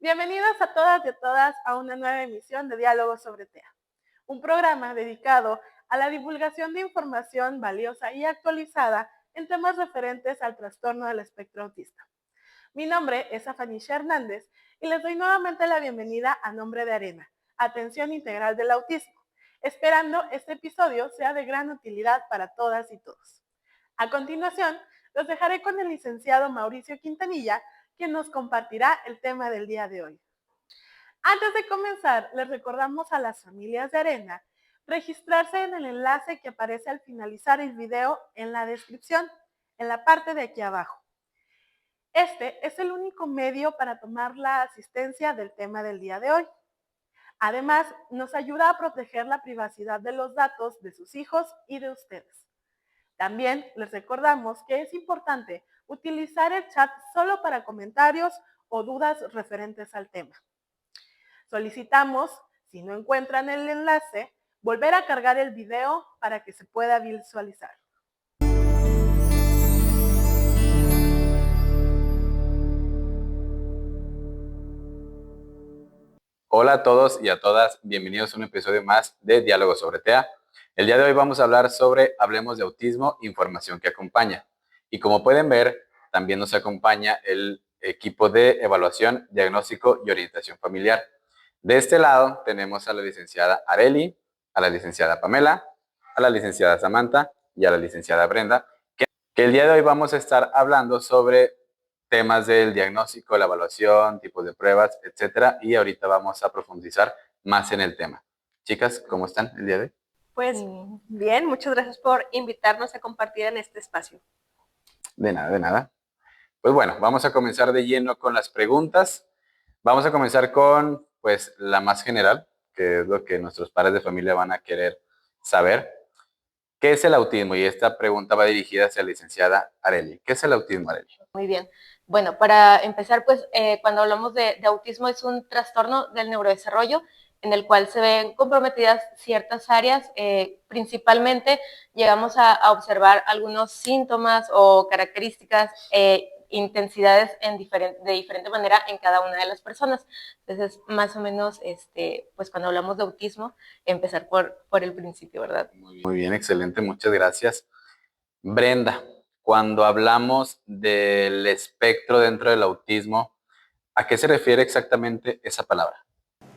Bienvenidos a todas y a todas a una nueva emisión de Diálogos sobre TEA, un programa dedicado a la divulgación de información valiosa y actualizada en temas referentes al trastorno del espectro autista. Mi nombre es Afanisha Hernández y les doy nuevamente la bienvenida a nombre de Arena, Atención Integral del Autismo, esperando este episodio sea de gran utilidad para todas y todos. A continuación, los dejaré con el licenciado Mauricio Quintanilla, quien nos compartirá el tema del día de hoy. Antes de comenzar, les recordamos a las familias de Arena registrarse en el enlace que aparece al finalizar el video en la descripción, en la parte de aquí abajo. Este es el único medio para tomar la asistencia del tema del día de hoy. Además, nos ayuda a proteger la privacidad de los datos de sus hijos y de ustedes. También les recordamos que es importante utilizar el chat solo para comentarios o dudas referentes al tema. Solicitamos, si no encuentran el enlace, volver a cargar el video para que se pueda visualizar. Hola a todos y a todas, bienvenidos a un episodio más de Diálogos sobre TEA. El día de hoy vamos a hablar sobre Hablemos de Autismo, información que acompaña. Y como pueden ver, también nos acompaña el equipo de evaluación, diagnóstico y orientación familiar. De este lado tenemos a la licenciada Areli, a la licenciada Pamela, a la licenciada Samantha y a la licenciada Brenda, que el día de hoy vamos a estar hablando sobre temas del diagnóstico, la evaluación, tipos de pruebas, etcétera, y ahorita vamos a profundizar más en el tema. Chicas, ¿cómo están el día de hoy? Pues bien, muchas gracias por invitarnos a compartir en este espacio. De nada, de nada. Pues bueno, vamos a comenzar de lleno con las preguntas. Vamos a comenzar con, pues, la más general, que es lo que nuestros padres de familia van a querer saber. ¿Qué es el autismo? Y esta pregunta va dirigida hacia la licenciada Areli. ¿Qué es el autismo, Areli? Muy bien. Bueno, para empezar, pues cuando hablamos de autismo es un trastorno del neurodesarrollo en el cual se ven comprometidas ciertas áreas. Principalmente llegamos a observar algunos síntomas o características, intensidades de diferente manera en cada una de las personas. Entonces, más o menos, pues cuando hablamos de autismo, empezar por el principio, ¿verdad? Muy bien, excelente, muchas gracias. Brenda, cuando hablamos del espectro dentro del autismo, ¿a qué se refiere exactamente esa palabra?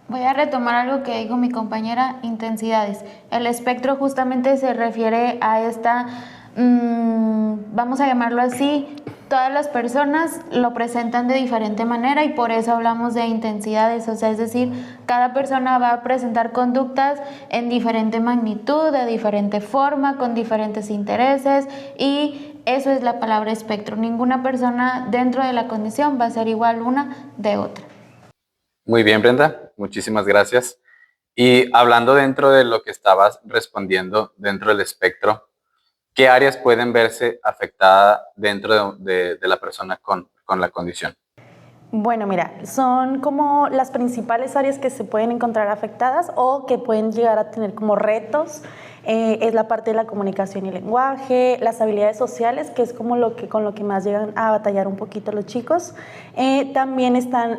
Voy a retomar algo que dijo mi compañera, intensidades. El espectro justamente se refiere a esta, vamos a llamarlo así, todas las personas lo presentan de diferente manera y por eso hablamos de intensidades, o sea, es decir, cada persona va a presentar conductas en diferente magnitud, de diferente forma, con diferentes intereses y eso es la palabra espectro. Ninguna persona dentro de la condición va a ser igual una de otra. Muy bien, Brenda, muchísimas gracias. Y hablando dentro de lo que estabas respondiendo dentro del espectro, ¿qué áreas pueden verse afectadas dentro de la persona con la condición? Bueno, mira, son como las principales áreas que se pueden encontrar afectadas o que pueden llegar a tener como retos. Es la parte de la comunicación y lenguaje, las habilidades sociales, que es como con lo que más llegan a batallar un poquito los chicos. También están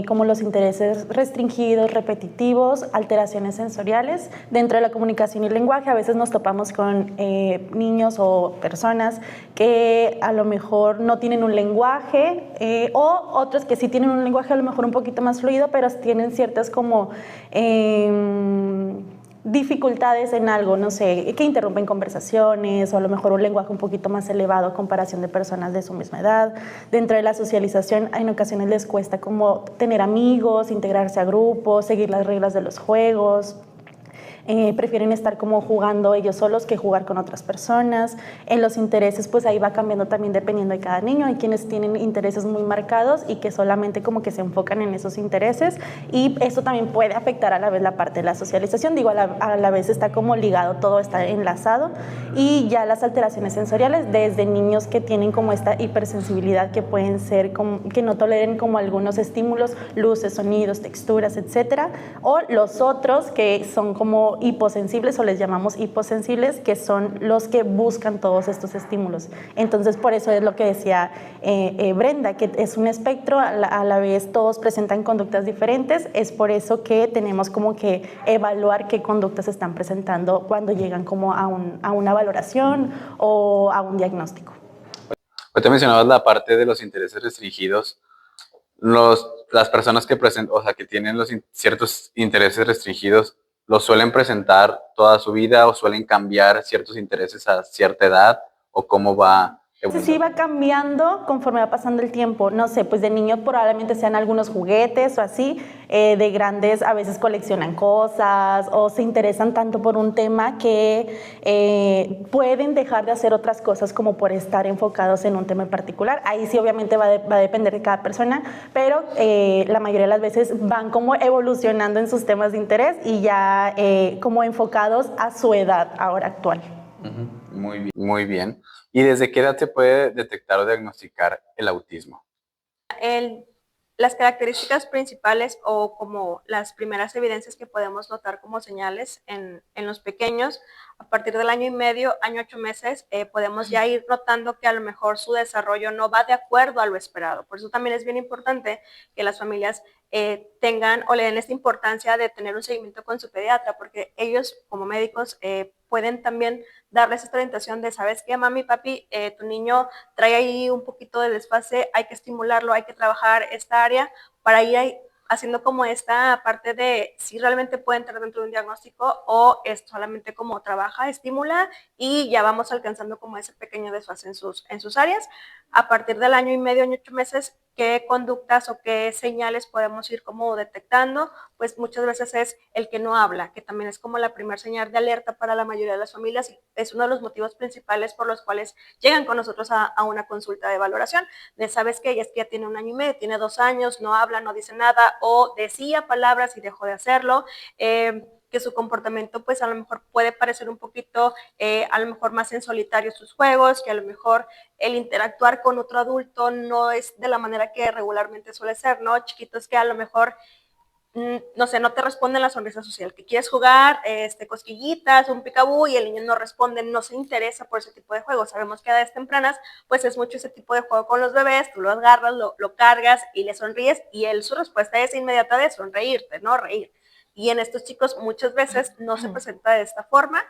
como los intereses restringidos, repetitivos, alteraciones sensoriales. Dentro de la comunicación y lenguaje a veces nos topamos con niños o personas que a lo mejor no tienen un lenguaje o otros que sí tienen un lenguaje a lo mejor un poquito más fluido, pero tienen ciertas como dificultades en algo, no sé, que interrumpen conversaciones o a lo mejor un lenguaje un poquito más elevado a comparación de personas de su misma edad. Dentro de la socialización en ocasiones les cuesta como tener amigos, integrarse a grupos, seguir las reglas de los juegos. Prefieren estar como jugando ellos solos que jugar con otras personas. En los intereses, pues ahí va cambiando también dependiendo de cada niño. Hay quienes tienen intereses muy marcados y que solamente como que se enfocan en esos intereses y eso también puede afectar a la vez la parte de la socialización. Digo, a la vez está como ligado, todo está enlazado. Y ya las alteraciones sensoriales, desde niños que tienen como esta hipersensibilidad que pueden ser, como, que no toleren como algunos estímulos, luces, sonidos, texturas, etcétera. O los otros que son como como hiposensibles, o les llamamos hiposensibles, que son los que buscan todos estos estímulos. Entonces, por eso es lo que decía Brenda, que es un espectro, a la vez todos presentan conductas diferentes. Es por eso que tenemos como que evaluar qué conductas se están presentando cuando llegan como a una valoración o a un diagnóstico. Ahorita mencionabas la parte de los intereses restringidos. Las personas que presentan, o sea, que tienen ciertos intereses restringidos, ¿los suelen presentar toda su vida o suelen cambiar ciertos intereses a cierta edad? ¿O cómo va? Sí, va cambiando conforme va pasando el tiempo. No sé, pues de niños probablemente sean algunos juguetes o así, de grandes a veces coleccionan cosas o se interesan tanto por un tema que pueden dejar de hacer otras cosas como por estar enfocados en un tema en particular. Ahí sí obviamente va a depender de cada persona, pero la mayoría de las veces van como evolucionando en sus temas de interés y ya como enfocados a su edad ahora actual. Muy bien, muy bien. ¿Y desde qué edad se puede detectar o diagnosticar el autismo? Las características principales o como las primeras evidencias que podemos notar como señales en los pequeños, a partir del año y medio, año 8 meses, podemos ya ir notando que a lo mejor su desarrollo no va de acuerdo a lo esperado. Por eso también es bien importante que las familias tengan o le den esta importancia de tener un seguimiento con su pediatra, porque ellos como médicos pueden también darles esta orientación de, ¿sabes qué, mami, papi? Tu niño trae ahí un poquito de desfase, hay que estimularlo, hay que trabajar esta área para ir haciendo como esta parte de si realmente puede entrar dentro de un diagnóstico o es solamente como trabaja, estimula y ya vamos alcanzando como ese pequeño desfase en sus áreas. A partir del año y medio, año 8 meses, ¿qué conductas o qué señales podemos ir como detectando? Pues muchas veces es el que no habla, que también es como la primera señal de alerta para la mayoría de las familias y es uno de los motivos principales por los cuales llegan con nosotros a una consulta de valoración, de sabes que ya tiene un año y medio, tiene 2 años, no habla, no dice nada o decía palabras y dejó de hacerlo, que su comportamiento pues a lo mejor puede parecer un poquito, a lo mejor más en solitario sus juegos, que a lo mejor el interactuar con otro adulto no es de la manera que regularmente suele ser, ¿no? Chiquitos que a lo mejor no sé, no te responden la sonrisa social, que quieres jugar cosquillitas, un picabú y el niño no responde, no se interesa por ese tipo de juegos. Sabemos que a edades tempranas, pues es mucho ese tipo de juego con los bebés, tú lo agarras, lo cargas y le sonríes y su respuesta es inmediata de sonreírte, ¿no? Reír. Y en estos chicos muchas veces no se presenta de esta forma.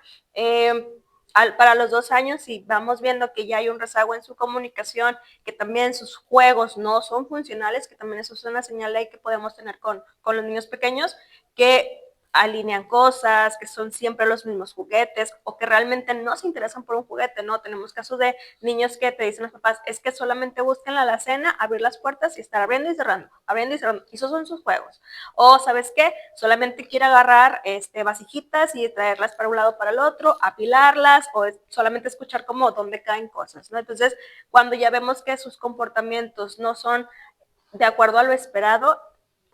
Para los 2 años, y vamos viendo que ya hay un rezago en su comunicación, que también sus juegos no son funcionales, que también eso es una señal ahí que podemos tener con los niños pequeños, que alinean cosas, que son siempre los mismos juguetes o que realmente no se interesan por un juguete, ¿no? Tenemos casos de niños que te dicen los papás, es que solamente buscan la alacena, abrir las puertas y estar abriendo y cerrando, y esos son sus juegos. O, ¿sabes qué? Solamente quiere agarrar vasijitas y traerlas para un lado para el otro, apilarlas o solamente escuchar como dónde caen cosas, ¿no? Entonces, cuando ya vemos que sus comportamientos no son de acuerdo a lo esperado,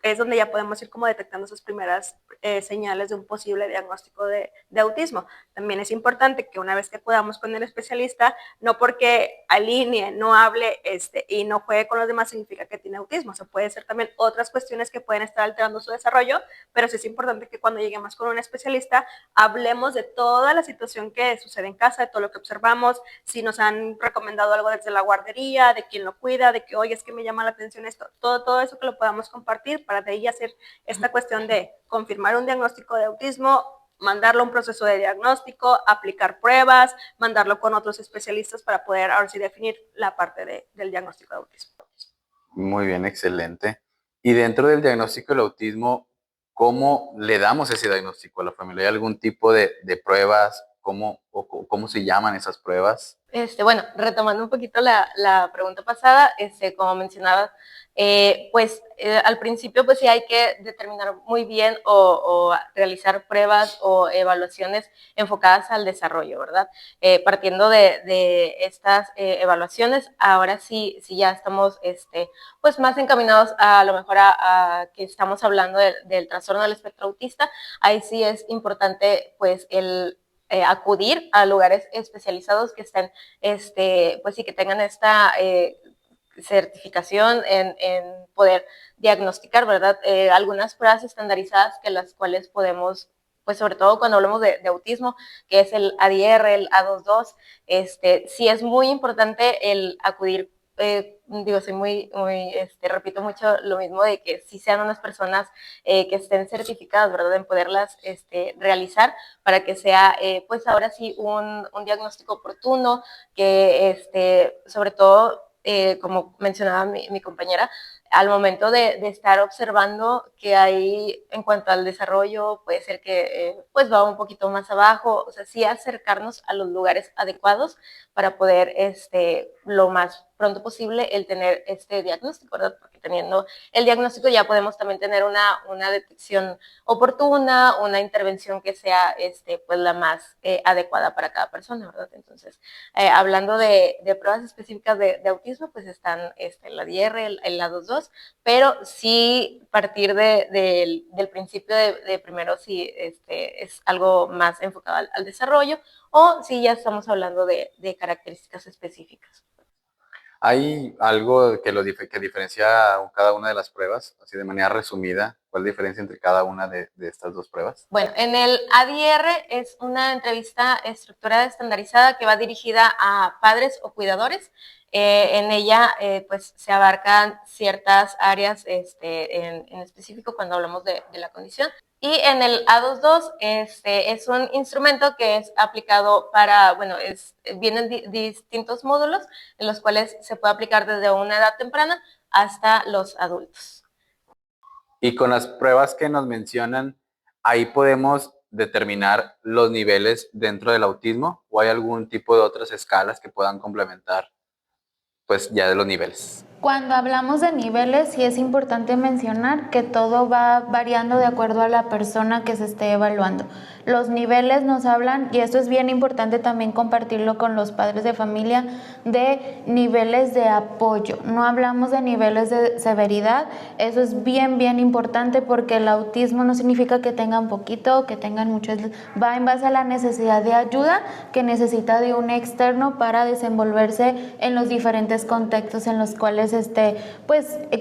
es donde ya podemos ir como detectando esas primeras señales de un posible diagnóstico de autismo. También es importante que una vez que podamos con el especialista, no porque alinee, no hable y no juegue con los demás significa que tiene autismo. O sea, puede ser también otras cuestiones que pueden estar alterando su desarrollo, pero sí es importante que cuando lleguemos con un especialista hablemos de toda la situación que sucede en casa, de todo lo que observamos, si nos han recomendado algo desde la guardería, de quién lo cuida, de que, oye, es que me llama la atención esto, todo eso que lo podamos compartir para de ahí hacer esta cuestión de confirmar un diagnóstico de autismo, mandarlo a un proceso de diagnóstico, aplicar pruebas, mandarlo con otros especialistas para poder ahora sí definir la parte del diagnóstico de autismo. Muy bien, excelente. Y dentro del diagnóstico del autismo, ¿cómo le damos ese diagnóstico a la familia? ¿Hay algún tipo de pruebas? ¿Cómo se llaman esas pruebas? Bueno, retomando un poquito la pregunta pasada, como mencionaba, al principio pues sí hay que determinar muy bien o realizar pruebas o evaluaciones enfocadas al desarrollo, ¿verdad? Partiendo de estas evaluaciones, ahora sí ya estamos pues más encaminados a lo mejor a que estamos hablando del trastorno del espectro autista. Ahí sí es importante pues acudir a lugares especializados que estén, pues sí, que tengan esta certificación en poder diagnosticar, ¿verdad? Algunas pruebas estandarizadas que las cuales podemos pues sobre todo cuando hablamos de autismo, que es el ADR, el A22, sí es muy importante el acudir. Soy repito mucho lo mismo de que sí sean unas personas que estén certificadas, ¿verdad?, en poderlas realizar para que sea, pues ahora sí, un diagnóstico oportuno, que sobre todo, como mencionaba mi compañera, al momento de estar observando que hay en cuanto al desarrollo, puede ser que pues va un poquito más abajo, o sea, sí acercarnos a los lugares adecuados para poder lo más pronto posible el tener este diagnóstico, ¿verdad? Porque teniendo el diagnóstico ya podemos también tener una detección oportuna, una intervención que sea pues la más adecuada para cada persona, ¿verdad? Entonces, hablando de pruebas específicas de autismo, pues están el ADR, el A22, pero sí partir del principio de primero si es algo más enfocado al desarrollo o si ya estamos hablando de características específicas. ¿Hay algo que diferencia cada una de las pruebas? Así de manera resumida, ¿cuál es la diferencia entre cada una de estas dos pruebas? Bueno, en el ADR es una entrevista estructurada estandarizada que va dirigida a padres o cuidadores. En ella pues se abarcan ciertas áreas en específico cuando hablamos de la condición. Y en el A22 es un instrumento que es aplicado para, vienen distintos módulos en los cuales se puede aplicar desde una edad temprana hasta los adultos. Y con las pruebas que nos mencionan, ¿ahí podemos determinar los niveles dentro del autismo o hay algún tipo de otras escalas que puedan complementar pues ya de los niveles? Cuando hablamos de niveles, sí es importante mencionar que todo va variando de acuerdo a la persona que se esté evaluando. Los niveles nos hablan, y esto es bien importante también compartirlo con los padres de familia, de niveles de apoyo. No hablamos de niveles de severidad. Eso es bien importante porque el autismo no significa que tengan poquito o que tengan mucho. Va en base a la necesidad de ayuda que necesita de un externo para desenvolverse en los diferentes contextos en los cuales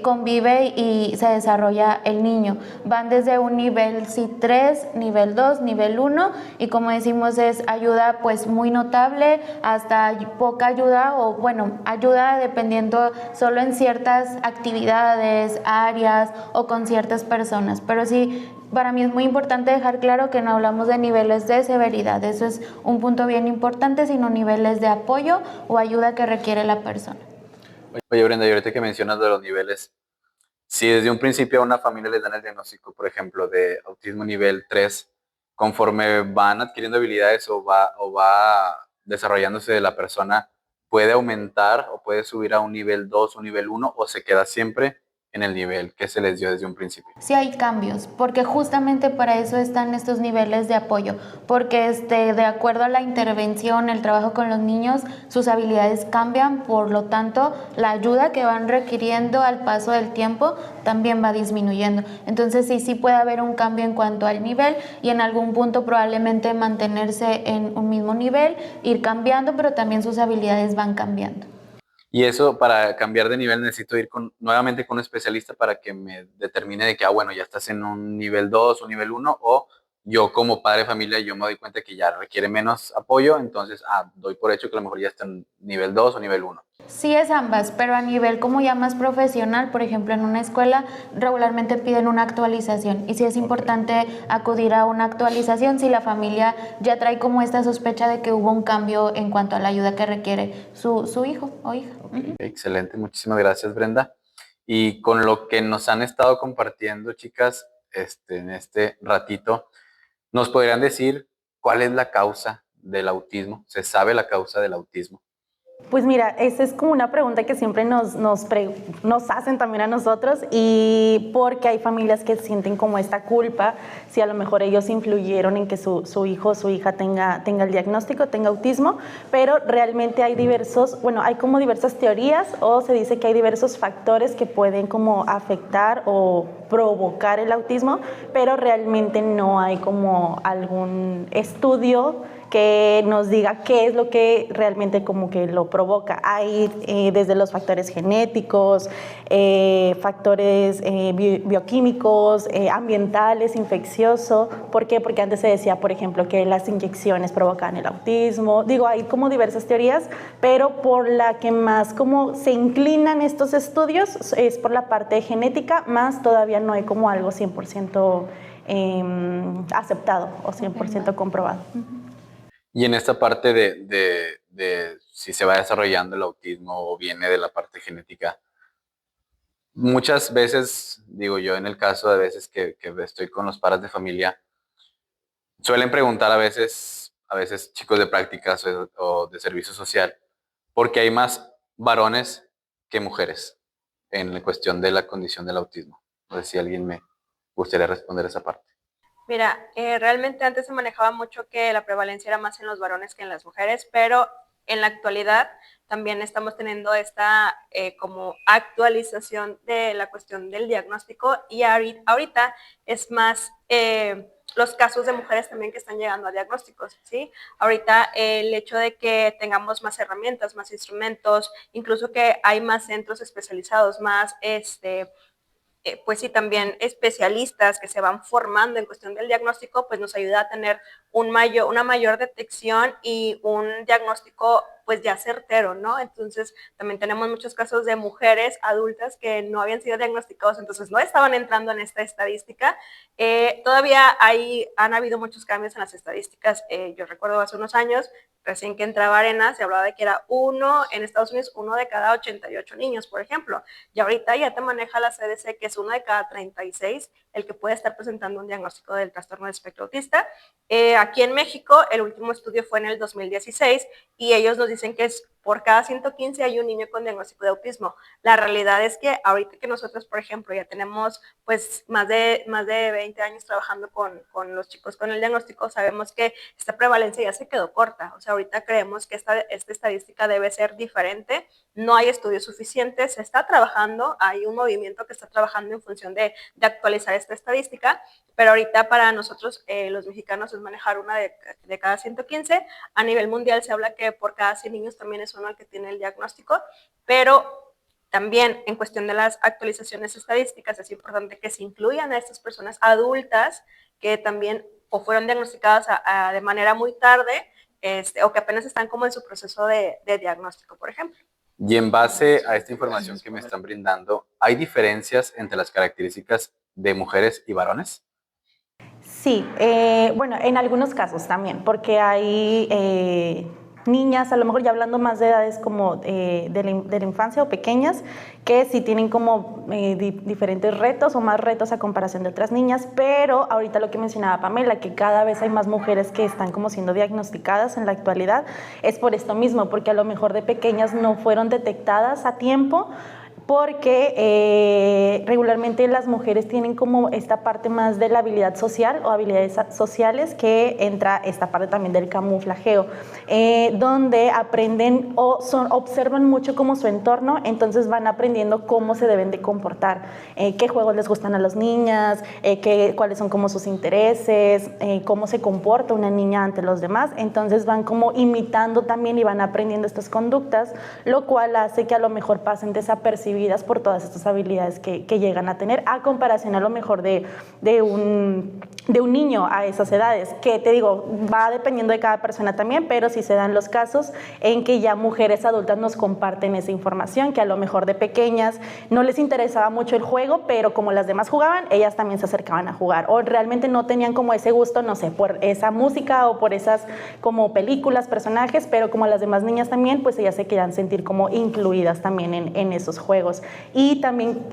convive y se desarrolla el niño. Van desde un nivel 3, nivel 2, nivel 1 y como decimos es ayuda pues muy notable hasta poca ayuda o ayuda dependiendo solo en ciertas actividades, áreas o con ciertas personas. Pero sí, para mí es muy importante dejar claro que no hablamos de niveles de severidad. Eso es un punto bien importante, sino niveles de apoyo o ayuda que requiere la persona. Oye, Brenda, y ahorita que mencionas de los niveles, si desde un principio a una familia les dan el diagnóstico, por ejemplo, de autismo nivel 3, conforme van adquiriendo habilidades o va desarrollándose de la persona, ¿puede aumentar o puede subir a un nivel 2, un nivel 1 o se queda siempre en el nivel que se les dio desde un principio? Sí hay cambios, porque justamente para eso están estos niveles de apoyo, porque de acuerdo a la intervención, el trabajo con los niños, sus habilidades cambian, por lo tanto, la ayuda que van requiriendo al paso del tiempo también va disminuyendo. Entonces sí puede haber un cambio en cuanto al nivel y en algún punto probablemente mantenerse en un mismo nivel, ir cambiando, pero también sus habilidades van cambiando. Y eso, para cambiar de nivel, necesito ir nuevamente con un especialista para que me determine de que, ya estás en un nivel 2, un nivel 1, o yo como padre de familia, yo me doy cuenta que ya requiere menos apoyo, entonces, doy por hecho que a lo mejor ya está en nivel 2 o nivel 1. Sí es ambas, pero a nivel como ya más profesional, por ejemplo, en una escuela regularmente piden una actualización y sí es importante acudir a una actualización si la familia ya trae como esta sospecha de que hubo un cambio en cuanto a la ayuda que requiere su hijo o hija. Okay, excelente, muchísimas gracias, Brenda. Y con lo que nos han estado compartiendo, chicas, en este ratito, ¿nos podrían decir cuál es la causa del autismo? ¿Se sabe la causa del autismo? Pues mira, esa es como una pregunta que siempre nos hacen también a nosotros y porque hay familias que sienten como esta culpa si a lo mejor ellos influyeron en que su hijo o su hija tenga el diagnóstico, tenga autismo, pero realmente hay hay como diversas teorías o se dice que hay diversos factores que pueden como afectar o provocar el autismo, pero realmente no hay como algún estudio que nos diga qué es lo que realmente como que lo provoca. Hay desde los factores genéticos, factores bioquímicos, ambientales, infeccioso. ¿Por qué? Porque antes se decía, por ejemplo, que las inyecciones provocaban el autismo. Digo, hay como diversas teorías, pero por la que más como se inclinan estos estudios es por la parte genética, más todavía no hay como algo 100% aceptado o 100% comprobado. Y en esta parte de si se va desarrollando el autismo o viene de la parte genética, muchas veces, digo yo, en el caso de veces que estoy con los padres de familia, suelen preguntar a veces chicos de prácticas o de servicio social, porque hay más varones que mujeres en la cuestión de la condición del autismo. No sé si alguien me gustaría responder esa parte. Mira, realmente antes se manejaba mucho que la prevalencia era más en los varones que en las mujeres, pero en la actualidad también estamos teniendo esta como actualización de la cuestión del diagnóstico y ahorita es más los casos de mujeres también que están llegando a diagnósticos, ¿sí? Ahorita el hecho de que tengamos más herramientas, más instrumentos, incluso que hay más centros especializados, más pues sí, también especialistas que se van formando en cuestión del diagnóstico, pues nos ayuda a tener una mayor detección y un diagnóstico pues ya certero, ¿no? Entonces también tenemos muchos casos de mujeres adultas que no habían sido diagnosticados, entonces no estaban entrando en esta estadística. Todavía han habido muchos cambios en las estadísticas. Yo recuerdo hace unos años, recién que entraba Arena, se hablaba de que era en Estados Unidos, 1 de cada 88 niños, por ejemplo. Y ahorita ya te maneja la CDC que es 1 de cada 36 el que puede estar presentando un diagnóstico del trastorno de espectro autista. Aquí en México, el último estudio fue en el 2016 y ellos nos dicen que es por cada 115 hay un niño con diagnóstico de autismo. La realidad es que ahorita que nosotros, por ejemplo, ya tenemos pues más de 20 años trabajando con los chicos con el diagnóstico, sabemos que esta prevalencia ya se quedó corta. O sea, ahorita creemos que esta estadística debe ser diferente. No hay estudios suficientes, se está trabajando, hay un movimiento que está trabajando en función de actualizar esta estadística, pero ahorita para nosotros los mexicanos es manejar 1 de cada 115. A nivel mundial se habla que por cada 100 niños también es uno el que tiene el diagnóstico, pero también en cuestión de las actualizaciones estadísticas es importante que se incluyan a estas personas adultas que también o fueron diagnosticadas de manera muy tarde o que apenas están como en su proceso de diagnóstico, por ejemplo. Y en base a esta información que me están brindando, ¿hay diferencias entre las características de mujeres y varones? Sí, bueno, en algunos casos también, porque hay niñas, a lo mejor ya hablando más de edades como de la infancia o pequeñas, que sí tienen como diferentes retos o más retos a comparación de otras niñas, pero ahorita lo que mencionaba Pamela, que cada vez hay más mujeres que están como siendo diagnosticadas en la actualidad, es por esto mismo, porque a lo mejor de pequeñas no fueron detectadas a tiempo, porque regularmente las mujeres tienen como esta parte más de la habilidad social o habilidades sociales, que entra esta parte también del camuflajeo, donde aprenden o observan mucho como su entorno, entonces van aprendiendo cómo se deben de comportar, qué juegos les gustan a las niñas, cuáles son como sus intereses, cómo se comporta una niña ante los demás, entonces van como imitando también y van aprendiendo estas conductas, lo cual hace que a lo mejor pasen desapercibidas por todas estas habilidades que llegan a tener, a comparación a lo mejor de un niño a esas edades, que te digo, va dependiendo de cada persona también, pero sí se dan los casos en que ya mujeres adultas nos comparten esa información, que a lo mejor de pequeñas no les interesaba mucho el juego, pero como las demás jugaban, ellas también se acercaban a jugar, o realmente no tenían como ese gusto, no sé, por esa música o por esas como películas, personajes, pero como las demás niñas también, pues ellas se querían sentir como incluidas también en esos juegos. Y también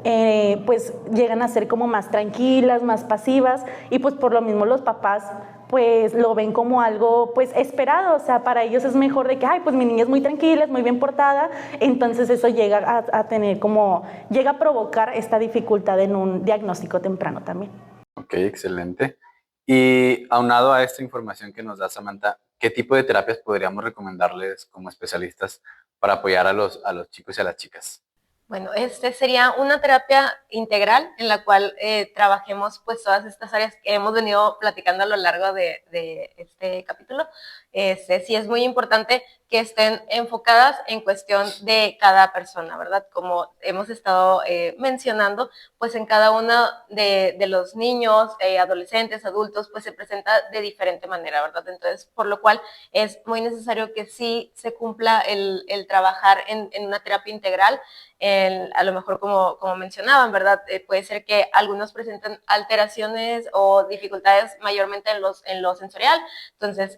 pues llegan a ser como más tranquilas, más pasivas, y pues por lo mismo los papás pues lo ven como algo pues esperado, o sea, para ellos es mejor de que, ay, pues mi niña es muy tranquila, es muy bien portada, entonces eso llega a tener como, llega a provocar esta dificultad en un diagnóstico temprano también. Ok, excelente. Y aunado a esta información que nos da Samantha, ¿qué tipo de terapias podríamos recomendarles como especialistas para apoyar a los chicos y a las chicas? Bueno, este sería una terapia integral en la cual trabajemos pues todas estas áreas que hemos venido platicando a lo largo de este capítulo. Sí es muy importante que estén enfocadas en cuestión de cada persona, ¿verdad? Como hemos estado mencionando, pues en cada uno de los niños, adolescentes, adultos, pues se presenta de diferente manera, ¿verdad? Entonces, por lo cual es muy necesario que sí se cumpla el trabajar en una terapia integral. A lo mejor como mencionaban, ¿verdad? Puede ser que algunos presenten alteraciones o dificultades mayormente en lo sensorial, entonces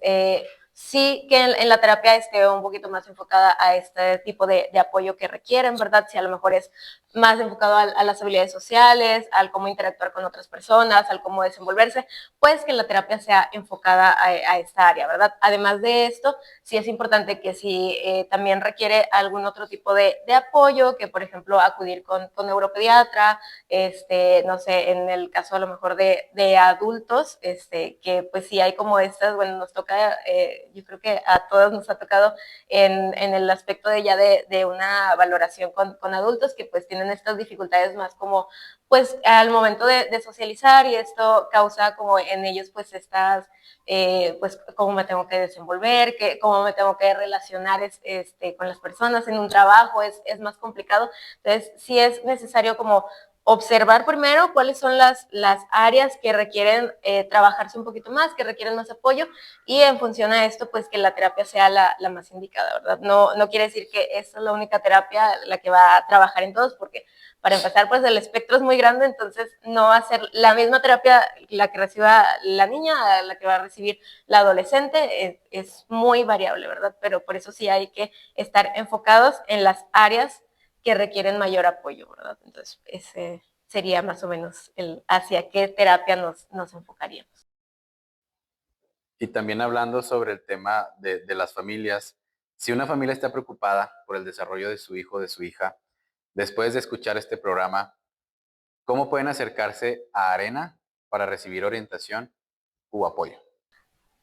sí que en la terapia esté un poquito más enfocada a este tipo de apoyo que requieren, ¿verdad? Si a lo mejor es más enfocado a las habilidades sociales, al cómo interactuar con otras personas, al cómo desenvolverse, pues que la terapia sea enfocada a esta área, ¿verdad? Además de esto, sí es importante que si también requiere algún otro tipo de apoyo, que por ejemplo acudir con neuropediatra, no sé, en el caso a lo mejor de adultos, que pues sí hay como estas, bueno, nos toca, yo creo que a todos nos ha tocado en el aspecto de ya de una valoración con adultos que pues tienen estas dificultades más como pues al momento de socializar y esto causa como en ellos pues estas pues cómo me tengo que desenvolver, cómo me tengo que relacionar con las personas en un trabajo, es más complicado. Entonces, sí es necesario como observar primero cuáles son las áreas que requieren trabajarse un poquito más, que requieren más apoyo, y en función a esto, pues que la terapia sea la más indicada, ¿verdad? No quiere decir que esta es la única terapia la que va a trabajar en todos, porque para empezar, pues el espectro es muy grande, entonces no va a ser la misma terapia la que reciba la niña, la que va a recibir la adolescente, es muy variable, ¿verdad? Pero por eso sí hay que estar enfocados en las áreas que requieren mayor apoyo, ¿verdad? Entonces, ese sería más o menos hacia qué terapia nos enfocaríamos. Y también hablando sobre el tema de las familias, si una familia está preocupada por el desarrollo de su hijo o de su hija, después de escuchar este programa, ¿cómo pueden acercarse a Arena para recibir orientación u apoyo?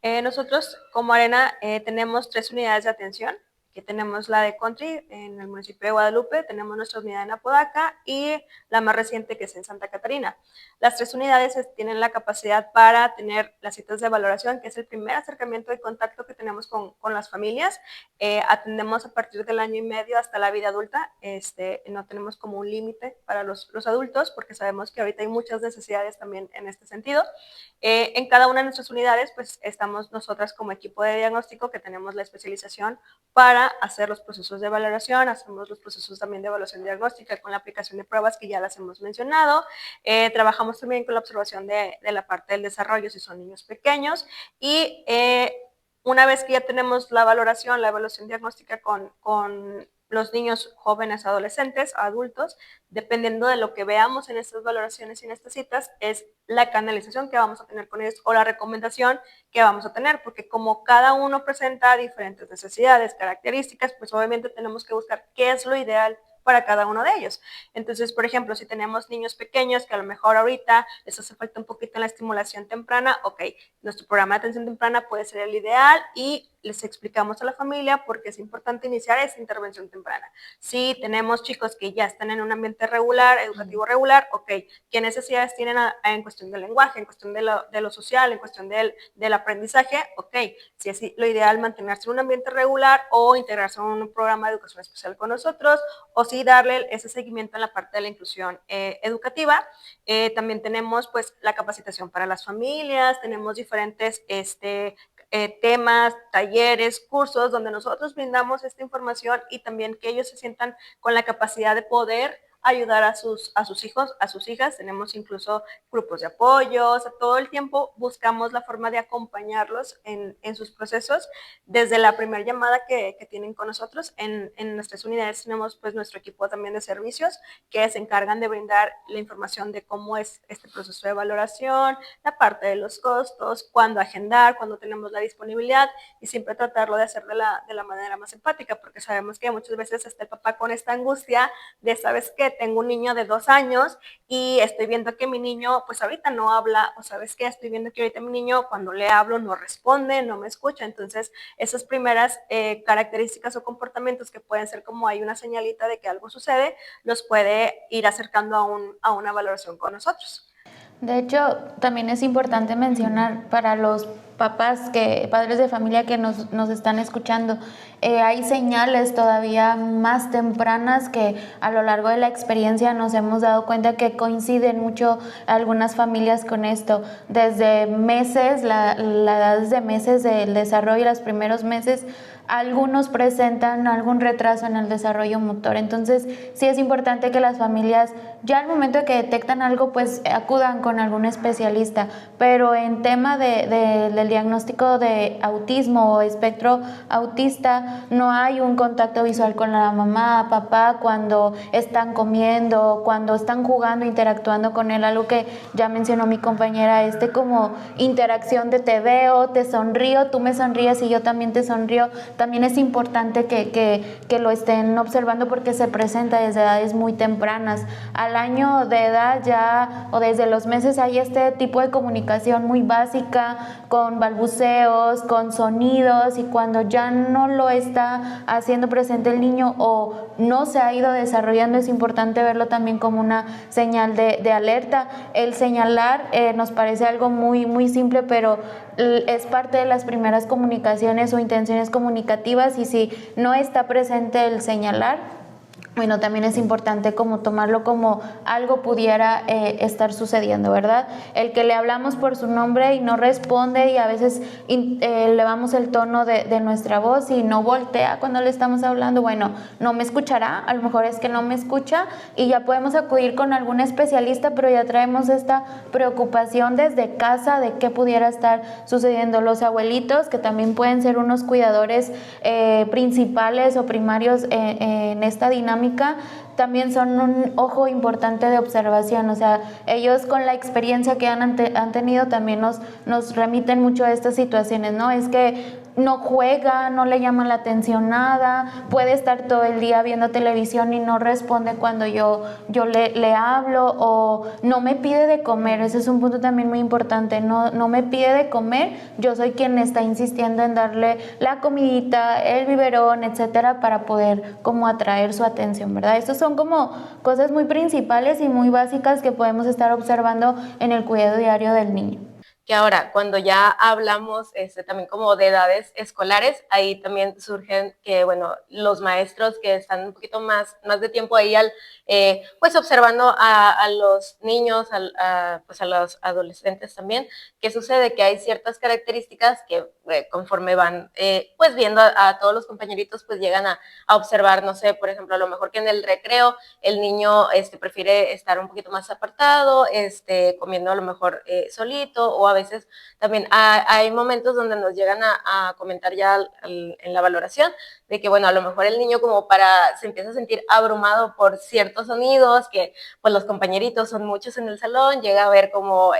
Nosotros como Arena tenemos 3 unidades de atención, que tenemos la de Country en el municipio de Guadalupe, tenemos nuestra unidad en Apodaca y la más reciente que es en Santa Catarina. Las 3 unidades tienen la capacidad para tener las citas de valoración, que es el primer acercamiento de contacto que tenemos con las familias. Atendemos a partir del año y medio hasta la vida adulta. No tenemos como un límite para los adultos porque sabemos que ahorita hay muchas necesidades también en este sentido. En cada una de nuestras unidades, pues estamos nosotras como equipo de diagnóstico que tenemos la especialización para hacer los procesos de valoración, hacemos los procesos también de evaluación diagnóstica con la aplicación de pruebas que ya las hemos mencionado. Trabajamos también con la observación de la parte del desarrollo si son niños pequeños y una vez que ya tenemos la valoración, la evaluación diagnóstica con los niños jóvenes, adolescentes, adultos, dependiendo de lo que veamos en estas valoraciones y en estas citas, es la canalización que vamos a tener con ellos o la recomendación que vamos a tener, porque como cada uno presenta diferentes necesidades, características, pues obviamente tenemos que buscar qué es lo ideal para cada uno de ellos. Entonces, por ejemplo, si tenemos niños pequeños que a lo mejor ahorita les hace falta un poquito en la estimulación temprana, ok, nuestro programa de atención temprana puede ser el ideal y les explicamos a la familia por qué es importante iniciar esa intervención temprana. Si tenemos chicos que ya están en un ambiente regular, educativo regular, ok, ¿qué necesidades tienen en cuestión del lenguaje, en cuestión de lo social, en cuestión del aprendizaje? Ok, si es lo ideal mantenerse en un ambiente regular o integrarse en un programa de educación especial con nosotros, o sí darle ese seguimiento en la parte de la inclusión educativa. También tenemos pues la capacitación para las familias, tenemos diferentes temas, talleres, cursos donde nosotros brindamos esta información y también que ellos se sientan con la capacidad de poder ayudar a sus hijos, a sus hijas. Tenemos incluso grupos de apoyo, o sea, todo el tiempo buscamos la forma de acompañarlos en sus procesos. Desde la primera llamada que tienen con nosotros, en nuestras unidades tenemos pues nuestro equipo también de servicios que se encargan de brindar la información de cómo es este proceso de valoración, la parte de los costos, cuándo agendar, cuándo tenemos la disponibilidad y siempre tratarlo de hacer de la manera más empática, porque sabemos que muchas veces está el papá con esta angustia de, ¿sabes qué? que tengo un niño de 2 años y estoy viendo que mi niño pues ahorita no habla, o sabes qué, estoy viendo que ahorita mi niño cuando le hablo no responde, no me escucha. Entonces esas primeras características o comportamientos que pueden ser como hay una señalita de que algo sucede, los puede ir acercando a una valoración con nosotros. De hecho, también es importante mencionar para los papás, padres de familia que nos están escuchando, hay señales todavía más tempranas que a lo largo de la experiencia nos hemos dado cuenta que coinciden mucho algunas familias con esto. Desde meses, la edad de meses del desarrollo, los primeros meses, algunos presentan algún retraso en el desarrollo motor. Entonces, sí es importante que las familias, ya al momento de que detectan algo, pues acudan con algún especialista. Pero en tema del diagnóstico de autismo o espectro autista, no hay un contacto visual con la mamá, papá, cuando están comiendo, cuando están jugando, interactuando con él. Algo que ya mencionó mi compañera, como interacción de te veo, te sonrío, tú me sonríes y yo también te sonrío. También es importante que lo estén observando porque se presenta desde edades muy tempranas. Al año de edad ya, o desde los meses, hay este tipo de comunicación muy básica, con balbuceos, con sonidos, y cuando ya no lo está haciendo presente el niño o no se ha ido desarrollando, es importante verlo también como una señal de alerta. El señalar nos parece algo muy, muy simple, pero es parte de las primeras comunicaciones o intenciones comunicativas, y si no está presente el señalar, bueno, también es importante como tomarlo como algo pudiera estar sucediendo, ¿verdad? El que le hablamos por su nombre y no responde, y a veces elevamos el tono de nuestra voz y no voltea cuando le estamos hablando, bueno, no me escuchará, a lo mejor es que no me escucha, y ya podemos acudir con algún especialista, pero ya traemos esta preocupación desde casa de qué pudiera estar sucediendo. Los abuelitos, que también pueden ser unos cuidadores principales o primarios en esta dinámica, también son un ojo importante de observación. O sea, ellos con la experiencia que han tenido también nos remiten mucho a estas situaciones, ¿no? Es que no juega, no le llama la atención nada, puede estar todo el día viendo televisión y no responde cuando yo le hablo, o no me pide de comer. Ese es un punto también muy importante, no me pide de comer, yo soy quien está insistiendo en darle la comidita, el biberón, etcétera, para poder como atraer su atención, ¿verdad? Estos son como cosas muy principales y muy básicas que podemos estar observando en el cuidado diario del niño. Que ahora, cuando ya hablamos también como de edades escolares, ahí también surgen que, bueno, los maestros que están un poquito más de tiempo ahí pues observando a los niños, pues a los adolescentes también, que sucede que hay ciertas características que conforme van pues viendo a todos los compañeritos, pues llegan a observar, no sé, por ejemplo, a lo mejor que en el recreo el niño prefiere estar un poquito más apartado, comiendo a lo mejor solito, o a veces también hay momentos donde nos llegan a comentar ya en la valoración de que, bueno, a lo mejor el niño se empieza a sentir abrumado por ciertos sonidos, que pues los compañeritos son muchos en el salón, llega a haber como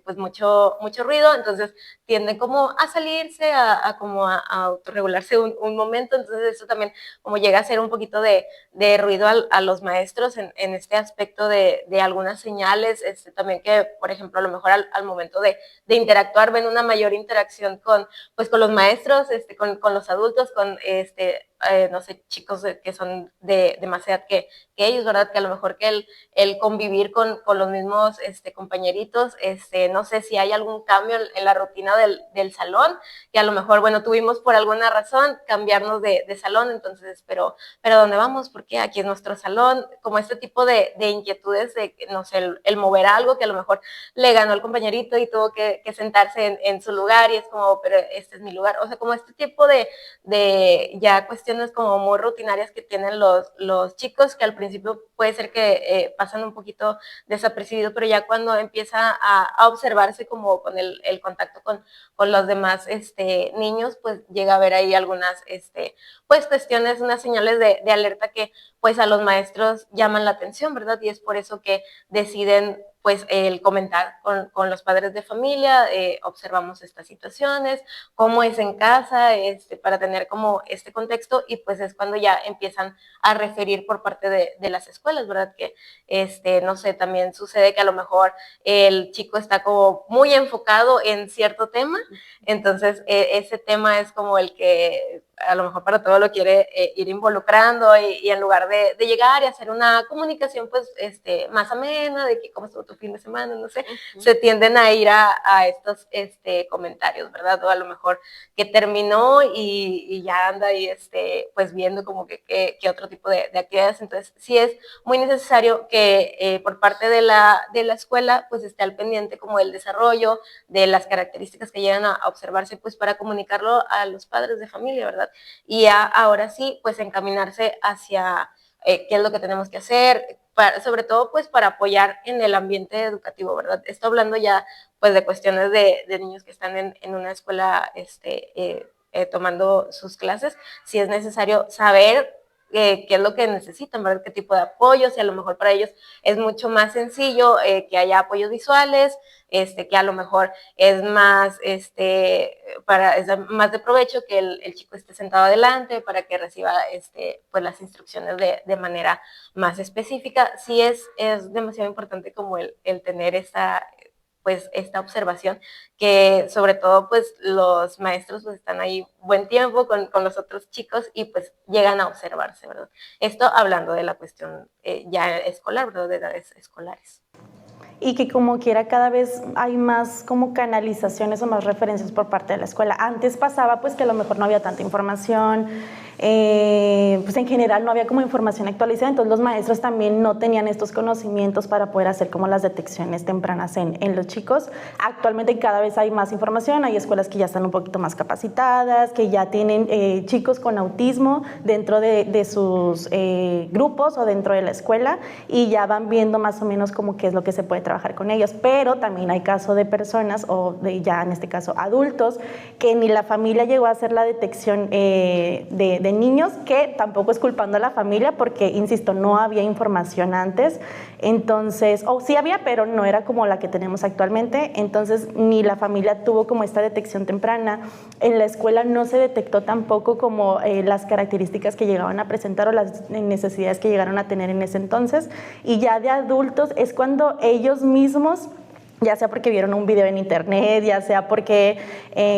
pues mucho ruido, entonces tiende como a salirse, como a autorregularse un momento. Entonces eso también como llega a ser un poquito de ruido a los maestros en este aspecto de algunas señales, también que, por ejemplo, a lo mejor al momento de interactuar ven una mayor interacción con los maestros, con los adultos, con no sé, chicos que son de más edad que ellos, ¿verdad? Que a lo mejor que el convivir con los mismos compañeritos, no sé si hay algún cambio en la rutina del salón, que a lo mejor, bueno, tuvimos por alguna razón cambiarnos de salón, entonces, pero ¿dónde vamos? Porque aquí es nuestro salón, como este tipo de inquietudes de, no sé, el mover algo que a lo mejor le ganó el compañerito y tuvo que sentarse en su lugar, y es como, pero este es mi lugar. O sea, como este tipo de ya cuestiones como muy rutinarias que tienen los chicos, que al principio puede ser que pasan un poquito desapercibido, pero ya cuando empieza a observarse como con el contacto con los demás niños, pues llega a haber ahí algunas pues cuestiones, unas señales de alerta que pues a los maestros llaman la atención, ¿verdad? Y es por eso que deciden pues el comentar con los padres de familia, observamos estas situaciones, cómo es en casa, para tener como este contexto, y pues es cuando ya empiezan a referir por parte de las escuelas, ¿verdad? Que, no sé, también sucede que a lo mejor el chico está como muy enfocado en cierto tema, entonces ese tema es como el que a lo mejor para todo lo quiere ir involucrando, y en lugar de llegar y hacer una comunicación pues más amena, de que cómo estuvo tu fin de semana, no sé, se tienden a ir a estos comentarios, ¿verdad? O a lo mejor que terminó y ya anda ahí pues viendo como que otro tipo de actividades. Entonces sí es muy necesario que por parte de la escuela pues esté al pendiente como el desarrollo de las características que llegan a observarse, pues para comunicarlo a los padres de familia, ¿verdad? Y ahora sí, pues encaminarse hacia qué es lo que tenemos que hacer, sobre todo pues para apoyar en el ambiente educativo, ¿verdad? Estoy hablando ya pues de cuestiones de niños que están en una escuela tomando sus clases. Si es necesario saber qué es lo que necesitan, ¿verdad? Qué tipo de apoyo, si a lo mejor para ellos es mucho más sencillo que haya apoyos visuales, que a lo mejor es más, es más de provecho que el chico esté sentado adelante para que reciba pues las instrucciones de manera más específica. Sí es demasiado importante como el tener esta observación, que sobre todo pues los maestros pues están ahí buen tiempo con los otros chicos y pues llegan a observarse, ¿verdad? Esto hablando de la cuestión ya escolar, ¿verdad? De edades escolares. Y que como quiera cada vez hay más como canalizaciones o más referencias por parte de la escuela. Antes pasaba pues que a lo mejor no había tanta información, pues en general no había como información actualizada, entonces los maestros también no tenían estos conocimientos para poder hacer como las detecciones tempranas en los chicos. Actualmente cada vez hay más información, hay escuelas que ya están un poquito más capacitadas, que ya tienen chicos con autismo dentro de sus grupos o dentro de la escuela, y ya van viendo más o menos como qué es lo que se puede trabajar con ellos. Pero también hay casos de personas, o de ya en este caso adultos, que ni la familia llegó a hacer la detección de niños, que tampoco es culpando a la familia porque, insisto, no había información antes. Entonces, o sí había, pero no era como la que tenemos actualmente. Entonces, ni la familia tuvo como esta detección temprana. En la escuela no se detectó tampoco como las características que llegaban a presentar o las necesidades que llegaron a tener en ese entonces. Y ya de adultos es cuando ellos mismos, ya sea porque vieron un video en internet, ya sea porque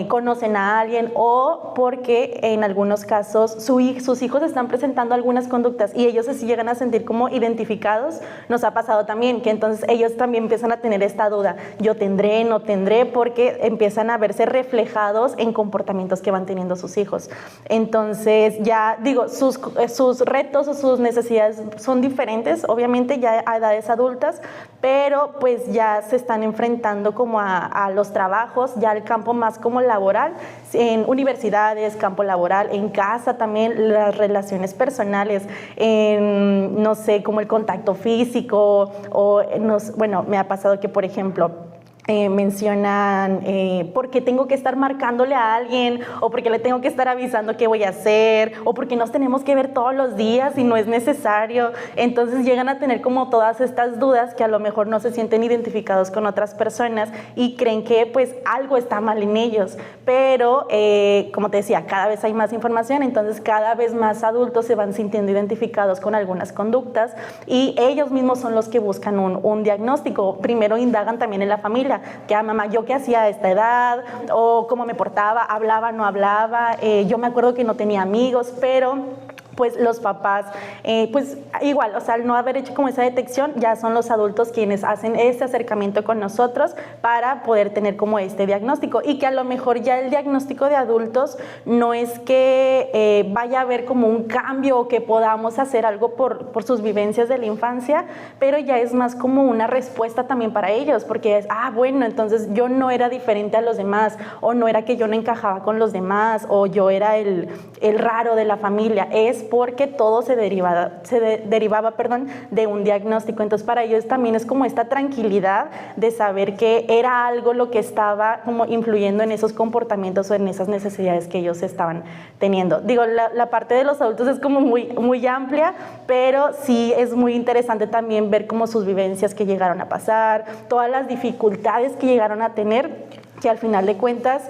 conocen a alguien, o porque en algunos casos sus hijos están presentando algunas conductas y ellos se llegan a sentir como identificados. Nos ha pasado también que entonces ellos también empiezan a tener esta duda, yo tendré, no tendré, porque empiezan a verse reflejados en comportamientos que van teniendo sus hijos. Entonces ya digo, sus retos o sus necesidades son diferentes, obviamente ya a edades adultas, pero pues ya se están enfrentando como a los trabajos, ya al campo más como laboral, en universidades, campo laboral, en casa también, las relaciones personales, no sé, como el contacto físico, o bueno, me ha pasado que, por ejemplo, mencionan porque tengo que estar marcándole a alguien, o porque le tengo que estar avisando qué voy a hacer, o porque nos tenemos que ver todos los días y no es necesario. Entonces llegan a tener como todas estas dudas que a lo mejor no se sienten identificados con otras personas y creen que pues algo está mal en ellos. Pero como te decía, cada vez hay más información, entonces cada vez más adultos se van sintiendo identificados con algunas conductas y ellos mismos son los que buscan un diagnóstico. Primero indagan también en la familia, que mamá, ¿yo qué hacía a esta edad? O cómo me portaba, hablaba, no hablaba. Yo me acuerdo que no tenía amigos, pero pues los papás, pues igual, o sea, al no haber hecho como esa detección, ya son los adultos quienes hacen este acercamiento con nosotros para poder tener como este diagnóstico, y que a lo mejor ya el diagnóstico de adultos no es que vaya a haber como un cambio o que podamos hacer algo por sus vivencias de la infancia, pero ya es más como una respuesta también para ellos, porque es, bueno, entonces yo no era diferente a los demás, o no era que yo no encajaba con los demás, o yo era el raro de la familia, es porque todo se derivaba, de un diagnóstico. Entonces para ellos también es como esta tranquilidad de saber que era algo lo que estaba como influyendo en esos comportamientos o en esas necesidades que ellos estaban teniendo. Digo, la parte de los adultos es como muy amplia, pero sí es muy interesante también ver como sus vivencias que llegaron a pasar, todas las dificultades que llegaron a tener, que al final de cuentas,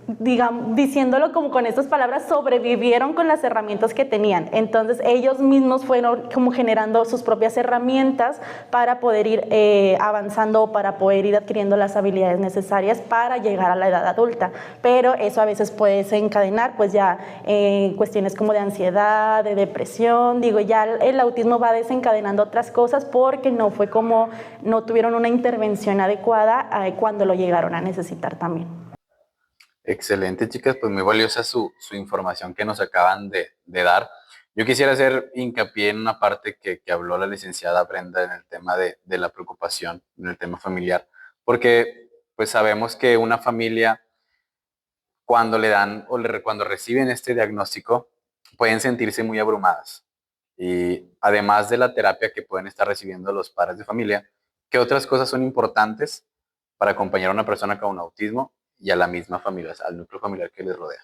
digamos, diciéndolo como con estas palabras, sobrevivieron con las herramientas que tenían. Entonces ellos mismos fueron como generando sus propias herramientas para poder ir avanzando, para poder ir adquiriendo las habilidades necesarias para llegar a la edad adulta. Pero eso a veces puede desencadenar pues ya cuestiones como de ansiedad, de depresión. Digo, ya el autismo va desencadenando otras cosas porque no tuvieron una intervención adecuada cuando lo llegaron a necesitar también. Excelente, chicas, pues muy valiosa su información que nos acaban de dar. Yo quisiera hacer hincapié en una parte que habló la licenciada Brenda en el tema de la preocupación, en el tema familiar, porque pues sabemos que una familia cuando le dan cuando reciben este diagnóstico pueden sentirse muy abrumadas. Y además de la terapia que pueden estar recibiendo los padres de familia, ¿qué otras cosas son importantes para acompañar a una persona con autismo y a la misma familia, o sea, al núcleo familiar que les rodea?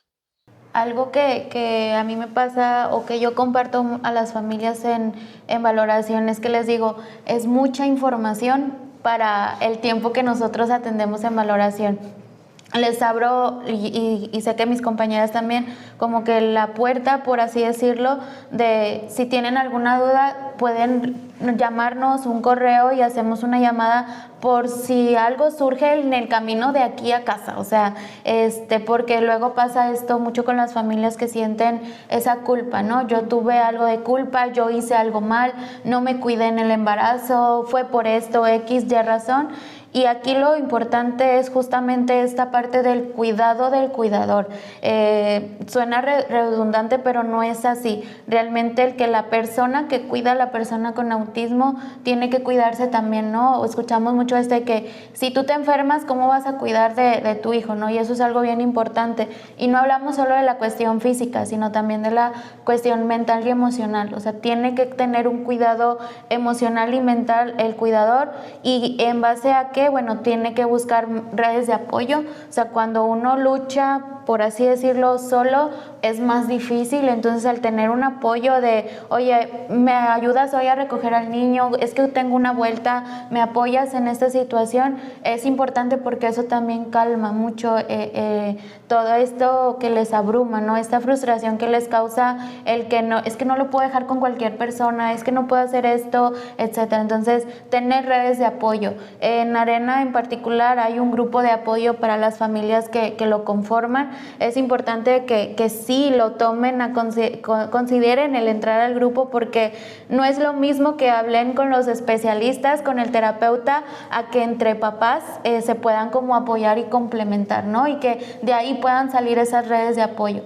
Algo que a mí me pasa o que yo comparto a las familias en valoración es que les digo, es mucha información para el tiempo que nosotros atendemos en valoración. Les abro, y sé que mis compañeras también, como que la puerta, por así decirlo, de si tienen alguna duda, pueden llamarnos un correo y hacemos una llamada por si algo surge en el camino de aquí a casa. O sea, porque luego pasa esto mucho con las familias que sienten esa culpa, ¿no? Yo tuve algo de culpa, yo hice algo mal, no me cuidé en el embarazo, fue por esto, X, Y razón. Y aquí lo importante es justamente esta parte del cuidado del cuidador. Suena redundante, pero no es así. Realmente el que la persona que cuida a la persona con autismo tiene que cuidarse también, ¿no? O escuchamos mucho de que si tú te enfermas, ¿cómo vas a cuidar de tu hijo, ¿no? Y eso es algo bien importante. Y no hablamos solo de la cuestión física, sino también de la cuestión mental y emocional. O sea, tiene que tener un cuidado emocional y mental el cuidador, y en base a que bueno, tiene que buscar redes de apoyo. O sea, cuando uno lucha, por así decirlo, solo, es más difícil. Entonces, al tener un apoyo de, oye, ¿me ayudas hoy a recoger al niño? Es que tengo una vuelta, ¿me apoyas en esta situación? Es importante porque eso también calma mucho todo esto que les abruma, ¿no? Esta frustración que les causa el que no, es que no lo puedo dejar con cualquier persona, es que no puedo hacer esto, etcétera. Entonces, tener redes de apoyo. En Arena en particular hay un grupo de apoyo para las familias que lo conforman. Es importante que sí lo tomen consideren el entrar al grupo, porque no es lo mismo que hablen con los especialistas, con el terapeuta, a que entre papás se puedan como apoyar y complementar, ¿no? Y que de ahí puedan salir esas redes de apoyo.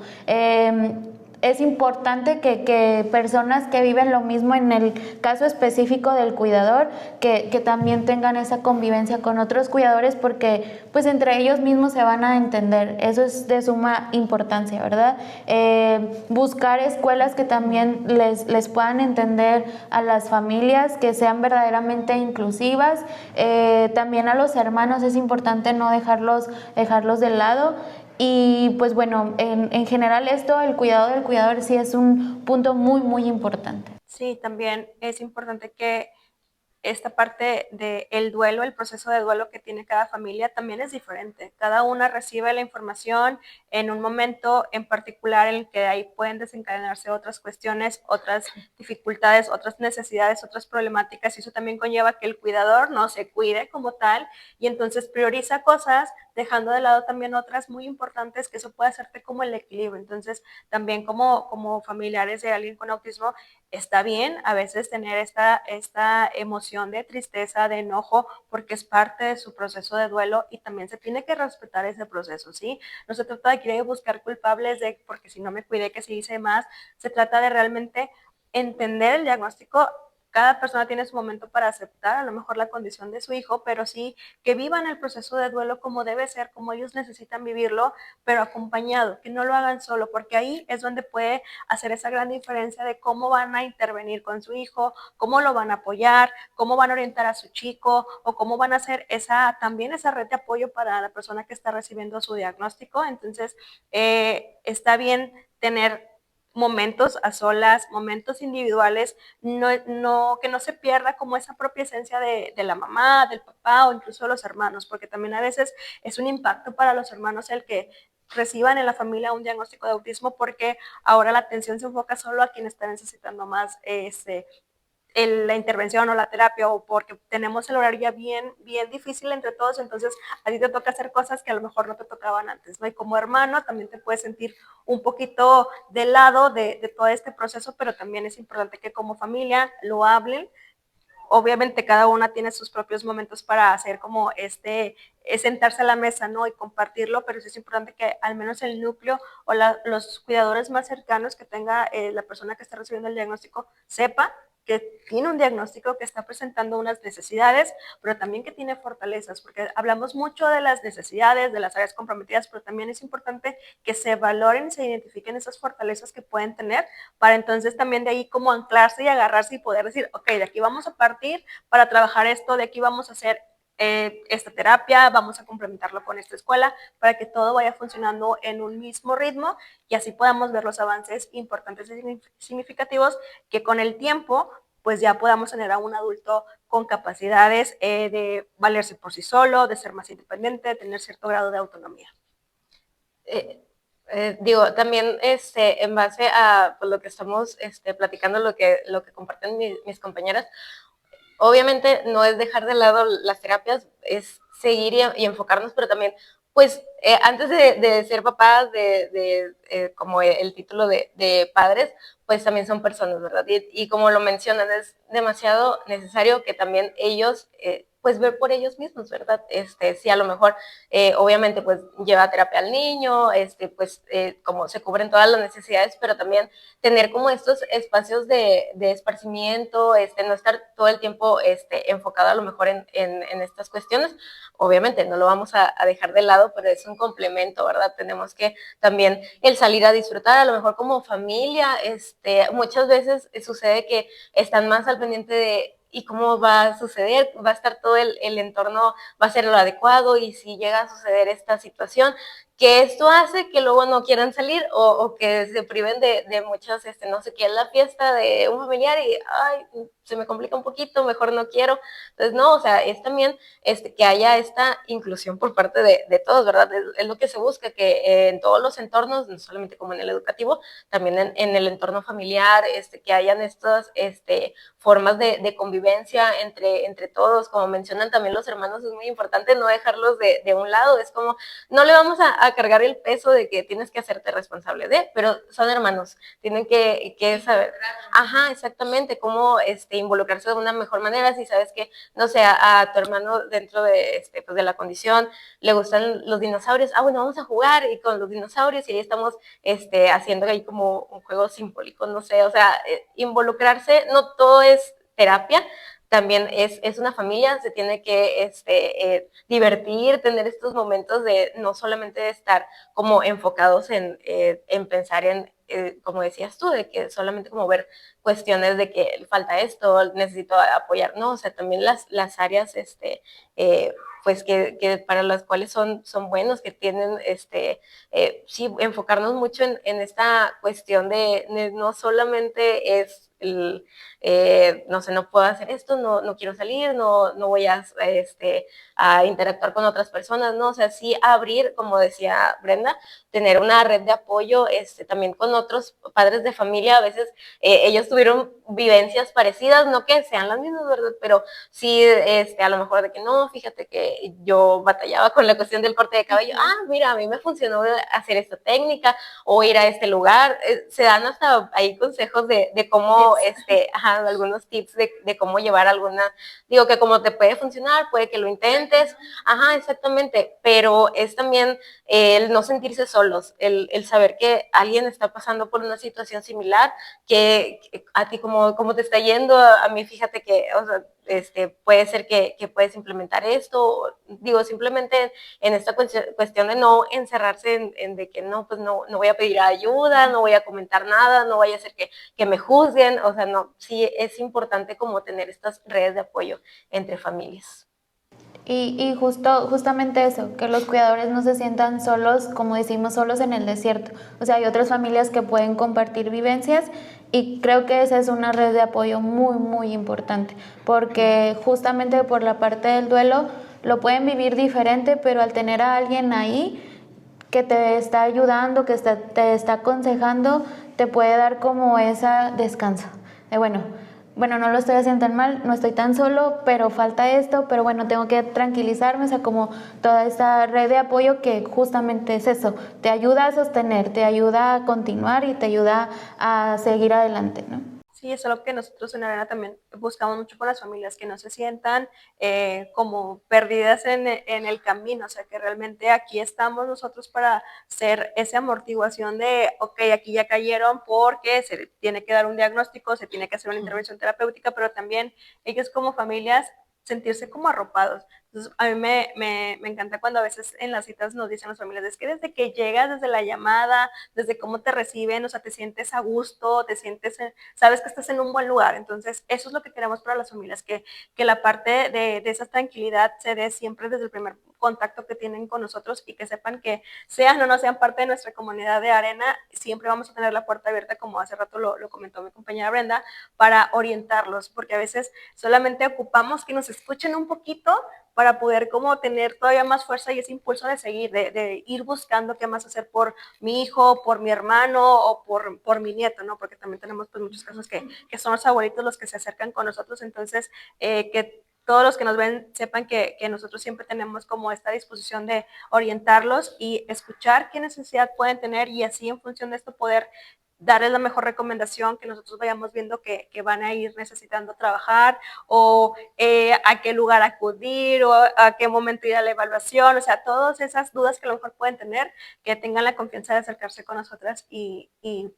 Es importante que personas que viven lo mismo en el caso específico del cuidador, que también tengan esa convivencia con otros cuidadores, porque pues entre ellos mismos se van a entender. Eso es de suma importancia, ¿verdad? Buscar escuelas que también les puedan entender a las familias, que sean verdaderamente inclusivas. También a los hermanos es importante no dejarlos de lado. Y pues bueno, en general el cuidado del cuidador sí es un punto muy, muy importante. Sí, también es importante que esta parte del duelo, el proceso de duelo que tiene cada familia también es diferente. Cada una recibe la información en un momento en particular en el que ahí pueden desencadenarse otras cuestiones, otras dificultades, otras necesidades, otras problemáticas, y eso también conlleva que el cuidador no se cuide como tal y entonces prioriza cosas, dejando de lado también otras muy importantes, que eso puede hacerte como el equilibrio. Entonces, también como familiares de alguien con autismo, está bien a veces tener esta emoción de tristeza, de enojo, porque es parte de su proceso de duelo y también se tiene que respetar ese proceso, ¿sí? No se trata de querer buscar culpables de porque si no me cuidé que se hice más, se trata de realmente entender el diagnóstico. cada persona tiene su momento para aceptar a lo mejor la condición de su hijo, pero sí que vivan el proceso de duelo como debe ser, como ellos necesitan vivirlo, pero acompañado, que no lo hagan solo, porque ahí es donde puede hacer esa gran diferencia de cómo van a intervenir con su hijo, cómo lo van a apoyar, cómo van a orientar a su chico o cómo van a hacer también esa red de apoyo para la persona que está recibiendo su diagnóstico. Entonces, está bien tener momentos a solas, momentos individuales, que no se pierda como esa propia esencia de la mamá, del papá o incluso de los hermanos, porque también a veces es un impacto para los hermanos el que reciban en la familia un diagnóstico de autismo, porque ahora la atención se enfoca solo a quien está necesitando más la intervención o la terapia, o porque tenemos el horario ya bien difícil entre todos, entonces a ti te toca hacer cosas que a lo mejor no te tocaban antes, ¿no? Y como hermano también te puedes sentir un poquito del lado de todo este proceso, pero también es importante que como familia lo hablen. Obviamente cada una tiene sus propios momentos para hacer como es sentarse a la mesa, ¿no? Y compartirlo, pero sí es importante que al menos el núcleo o los cuidadores más cercanos que tenga la persona que está recibiendo el diagnóstico sepa que tiene un diagnóstico, que está presentando unas necesidades, pero también que tiene fortalezas, porque hablamos mucho de las necesidades, de las áreas comprometidas, pero también es importante que se valoren y se identifiquen esas fortalezas que pueden tener, para entonces también de ahí como anclarse y agarrarse y poder decir, ok, de aquí vamos a partir para trabajar esto, de aquí vamos a hacer esta terapia, vamos a complementarlo con esta escuela, para que todo vaya funcionando en un mismo ritmo y así podamos ver los avances importantes y significativos que con el tiempo pues ya podamos tener a un adulto con capacidades de valerse por sí solo, de ser más independiente, de tener cierto grado de autonomía. Digo, también en base a pues, lo que estamos platicando, lo que comparten mis compañeras, obviamente no es dejar de lado las terapias, es seguir y enfocarnos, pero también, pues, antes de ser papás, como el título de padres, pues también son personas, ¿verdad? Y como lo mencionan, es demasiado necesario que también ellos, pues, ver por ellos mismos, ¿verdad? Sí, a lo mejor, obviamente, pues, lleva terapia al niño, pues, como se cubren todas las necesidades, pero también tener como estos espacios de esparcimiento, no estar todo el tiempo enfocado a lo mejor en estas cuestiones. Obviamente no lo vamos a dejar de lado, pero es un complemento, ¿verdad? Tenemos que también el salir a disfrutar, a lo mejor como familia, muchas veces sucede que están más al pendiente de y cómo va a suceder, va a estar todo el entorno, va a ser lo adecuado, y si llega a suceder esta situación, que esto hace que luego no quieran salir o que se priven de muchas, no sé qué, es la fiesta de un familiar y, ay, se me complica un poquito, mejor no quiero. Entonces, no, o sea, es también que haya esta inclusión por parte de todos, ¿verdad? Es lo que se busca, que en todos los entornos, no solamente como en el educativo, también en el entorno familiar, que hayan estas formas de convivencia entre todos. Como mencionan también los hermanos, es muy importante no dejarlos de un lado, es como, no le vamos a cargar el peso de que tienes que hacerte responsable de, pero son hermanos, tienen que saber, ajá, exactamente, cómo involucrarse de una mejor manera. Si sabes que, no sé, a tu hermano dentro de, pues de la condición le gustan los dinosaurios, bueno, vamos a jugar y con los dinosaurios, y ahí estamos haciendo ahí como un juego simbólico, no sé, o sea, involucrarse, no todo es terapia, también es una familia, se tiene que divertir, tener estos momentos de no solamente estar como enfocados en pensar en, como decías tú, de que solamente como ver cuestiones de que falta esto, necesito apoyar, no, o sea, también las áreas, pues que para las cuales son buenos, que tienen, sí, enfocarnos mucho en esta cuestión de no solamente es no sé, no puedo hacer esto, no quiero salir, no voy a interactuar con otras personas, ¿no? O sea, sí abrir, como decía Brenda, tener una red de apoyo, también con otros padres de familia. A veces ellos tuvieron vivencias parecidas, no que sean las mismas, ¿verdad? Pero sí, a lo mejor de que no, fíjate que yo batallaba con la cuestión del corte de cabello, mira, a mí me funcionó hacer esta técnica, o ir a este lugar, se dan hasta ahí consejos de cómo, algunos tips de cómo llevar alguna, digo que como te puede funcionar, puede que lo intentes, exactamente, pero es también el no sentirse solos, el saber que alguien está pasando pasando por una situación similar, que a ti cómo te está yendo, a mí fíjate que, o sea, puede ser que puedes implementar esto, digo, simplemente en esta cuestión de no encerrarse en de que no, pues no voy a pedir ayuda, no voy a comentar nada, no vaya a ser que me juzguen, o sea, no, sí es importante como tener estas redes de apoyo entre familias. Y justamente eso, que los cuidadores no se sientan solos, como decimos, solos en el desierto. O sea, hay otras familias que pueden compartir vivencias y creo que esa es una red de apoyo muy, muy importante, porque justamente por la parte del duelo lo pueden vivir diferente, pero al tener a alguien ahí que te está ayudando, que te está aconsejando, te puede dar como esa descanso de bueno, no lo estoy haciendo tan mal, no estoy tan solo, pero falta esto, pero bueno, tengo que tranquilizarme, o sea, como toda esta red de apoyo que justamente es eso, te ayuda a sostener, te ayuda a continuar y te ayuda a seguir adelante, ¿no? Sí, es algo que nosotros en Arena también buscamos mucho con las familias, que no se sientan como perdidas en el camino, o sea, que realmente aquí estamos nosotros para ser esa amortiguación de, ok, aquí ya cayeron porque se tiene que dar un diagnóstico, se tiene que hacer una intervención terapéutica, pero también ellos como familias sentirse como arropados. Entonces, a mí me encanta cuando a veces en las citas nos dicen las familias, es que desde que llegas, desde la llamada, desde cómo te reciben, o sea, te sientes a gusto, te sientes, sabes que estás en un buen lugar. Entonces, eso es lo que queremos para las familias, que la parte de esa tranquilidad se dé siempre desde el primer contacto que tienen con nosotros y que sepan que sean o no sean parte de nuestra comunidad de Arena, siempre vamos a tener la puerta abierta, como hace rato lo comentó mi compañera Brenda, para orientarlos, porque a veces solamente ocupamos que nos escuchen un poquito para poder como tener todavía más fuerza y ese impulso de seguir, de ir buscando qué más hacer por mi hijo, por mi hermano o por mi nieto, ¿no? Porque también tenemos pues muchos casos que son los abuelitos los que se acercan con nosotros, entonces que todos los que nos ven sepan que nosotros siempre tenemos como esta disposición de orientarlos y escuchar qué necesidad pueden tener y así en función de esto poder darles la mejor recomendación que nosotros vayamos viendo que van a ir necesitando trabajar o a qué lugar acudir o a qué momento ir a la evaluación, o sea, todas esas dudas que a lo mejor pueden tener, que tengan la confianza de acercarse con nosotras y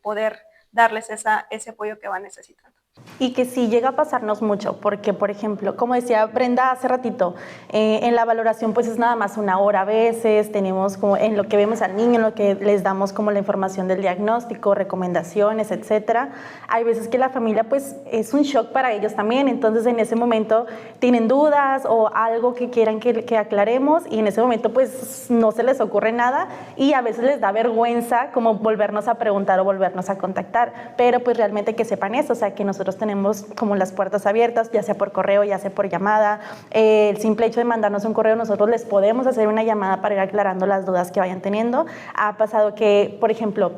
poder darles ese apoyo que van necesitando. Y que sí llega a pasarnos mucho, porque, por ejemplo, como decía Brenda hace ratito, en la valoración pues es nada más una hora a veces, tenemos como en lo que vemos al niño, en lo que les damos como la información del diagnóstico, recomendaciones, etcétera. Hay veces que la familia pues es un shock para ellos también, entonces en ese momento tienen dudas o algo que quieran que aclaremos y en ese momento pues no se les ocurre nada y a veces les da vergüenza como volvernos a preguntar o volvernos a contactar, pero pues realmente que sepan eso, o sea, que nosotros tenemos como las puertas abiertas, ya sea por correo, ya sea por llamada. El simple hecho de mandarnos un correo, nosotros les podemos hacer una llamada para ir aclarando las dudas que vayan teniendo. Ha pasado que, por ejemplo,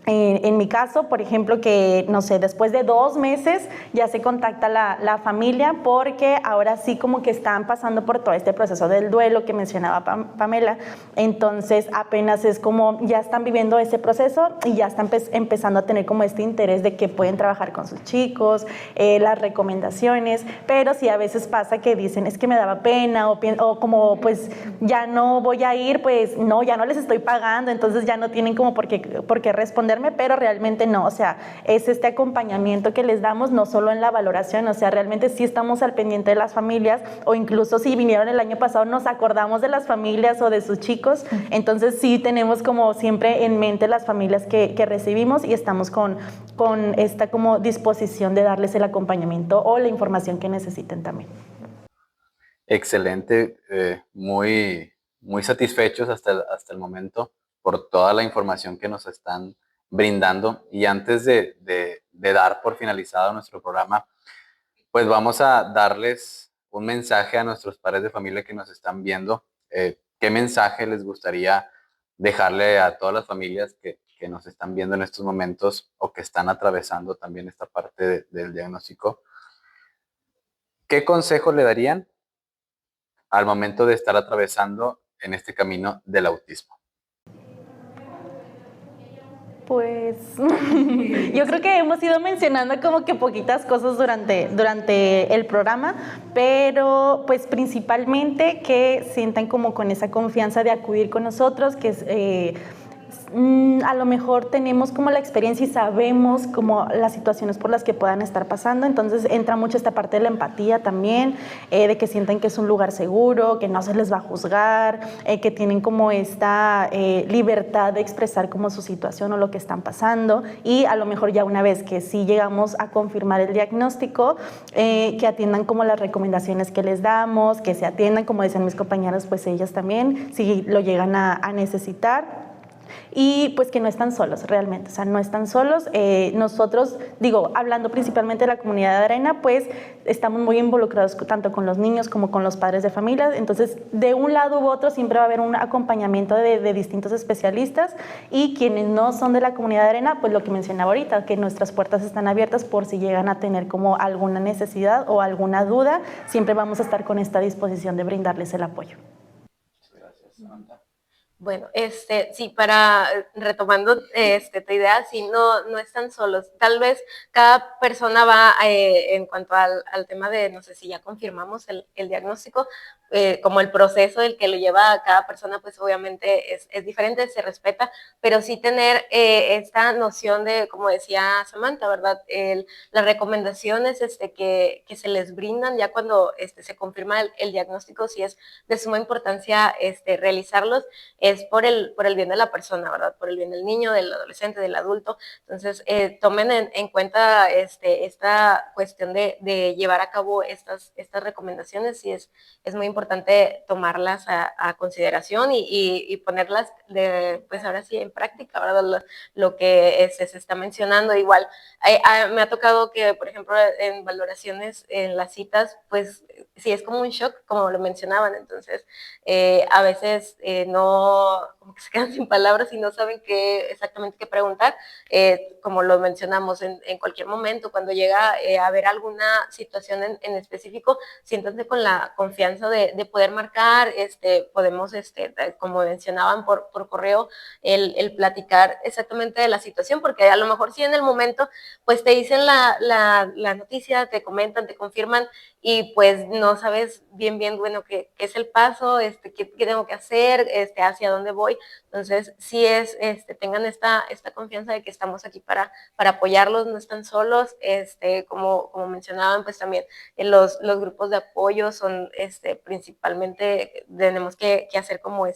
en mi caso, por ejemplo, que, no sé, después de 2 meses ya se contacta la familia porque ahora sí como que están pasando por todo este proceso del duelo que mencionaba Pamela. Entonces, apenas es como ya están viviendo ese proceso y ya están empezando a tener como este interés de que pueden trabajar con sus chicos, las recomendaciones, pero sí a veces pasa que dicen, es que me daba pena o como pues ya no voy a ir, pues no, ya no les estoy pagando, entonces ya no tienen como por qué responderme, pero realmente no, o sea, es este acompañamiento que les damos, no solo en la valoración, o sea, realmente sí estamos al pendiente de las familias, o incluso si vinieron el año pasado nos acordamos de las familias o de sus chicos, entonces sí tenemos como siempre en mente las familias que recibimos y estamos con esta como disposición de darles el acompañamiento o la información que necesiten también. Excelente, muy, muy satisfechos hasta el momento por toda la información que nos están brindando. Y antes de dar por finalizado nuestro programa, pues vamos a darles un mensaje a nuestros padres de familia que nos están viendo. ¿Qué mensaje les gustaría dejarle a todas las familias que nos están viendo en estos momentos o que están atravesando también esta parte del diagnóstico? ¿Qué consejo le darían al momento de estar atravesando en este camino del autismo? Pues yo creo que hemos ido mencionando como que poquitas cosas durante el programa, pero pues principalmente que sientan como con esa confianza de acudir con nosotros, que a lo mejor tenemos como la experiencia y sabemos como las situaciones por las que puedan estar pasando, entonces entra mucho esta parte de la empatía también, de que sientan que es un lugar seguro, que no se les va a juzgar, que tienen como esta libertad de expresar como su situación o lo que están pasando, y a lo mejor ya una vez que sí llegamos a confirmar el diagnóstico, que atiendan como las recomendaciones que les damos, que se atiendan, como decían mis compañeras, pues ellas también, si lo llegan a necesitar. Y pues que no están solos realmente, o sea, no están solos. Nosotros, digo, hablando principalmente de la comunidad de Arena, pues estamos muy involucrados tanto con los niños como con los padres de familia, entonces de un lado u otro siempre va a haber un acompañamiento de distintos especialistas, y quienes no son de la comunidad de Arena, pues lo que mencionaba ahorita, que nuestras puertas están abiertas por si llegan a tener como alguna necesidad o alguna duda, siempre vamos a estar con esta disposición de brindarles el apoyo. Muchas gracias, Samantha. Bueno, sí, para retomando tu idea, sí, no están solos. Tal vez cada persona va, en cuanto al tema de, no sé si ya confirmamos el diagnóstico, como el proceso del que lo lleva a cada persona, pues obviamente es diferente, se respeta, pero sí tener esta noción de, como decía Samantha, ¿verdad? Las recomendaciones que se les brindan ya cuando se confirma el diagnóstico, sí es de suma importancia realizarlos. Es por el bien de la persona, ¿verdad? Por el bien del niño, del adolescente, del adulto. Entonces, tomen en cuenta esta cuestión de llevar a cabo estas recomendaciones, y es muy importante tomarlas a consideración y ponerlas, pues ahora sí, en práctica, ¿verdad? Lo que se está mencionando. Igual, me ha tocado que, por ejemplo, en valoraciones, en las citas, pues sí es como un shock, como lo mencionaban. Entonces, a veces no, como que se quedan sin palabras y no saben exactamente qué preguntar. Como lo mencionamos, en cualquier momento, cuando llega a haber alguna situación en específico, siéntanse con la confianza de poder marcar. Podemos, como mencionaban por correo, el platicar exactamente de la situación, porque a lo mejor sí en el momento pues te dicen la noticia, te comentan, te confirman, y pues no sabes bien, bueno, qué es el paso, qué tengo que hacer, hacia dónde voy. Entonces, sí tengan esta confianza de que estamos aquí para apoyarlos, no están solos. Como mencionaban, pues también los grupos de apoyo son, principalmente tenemos que hacer como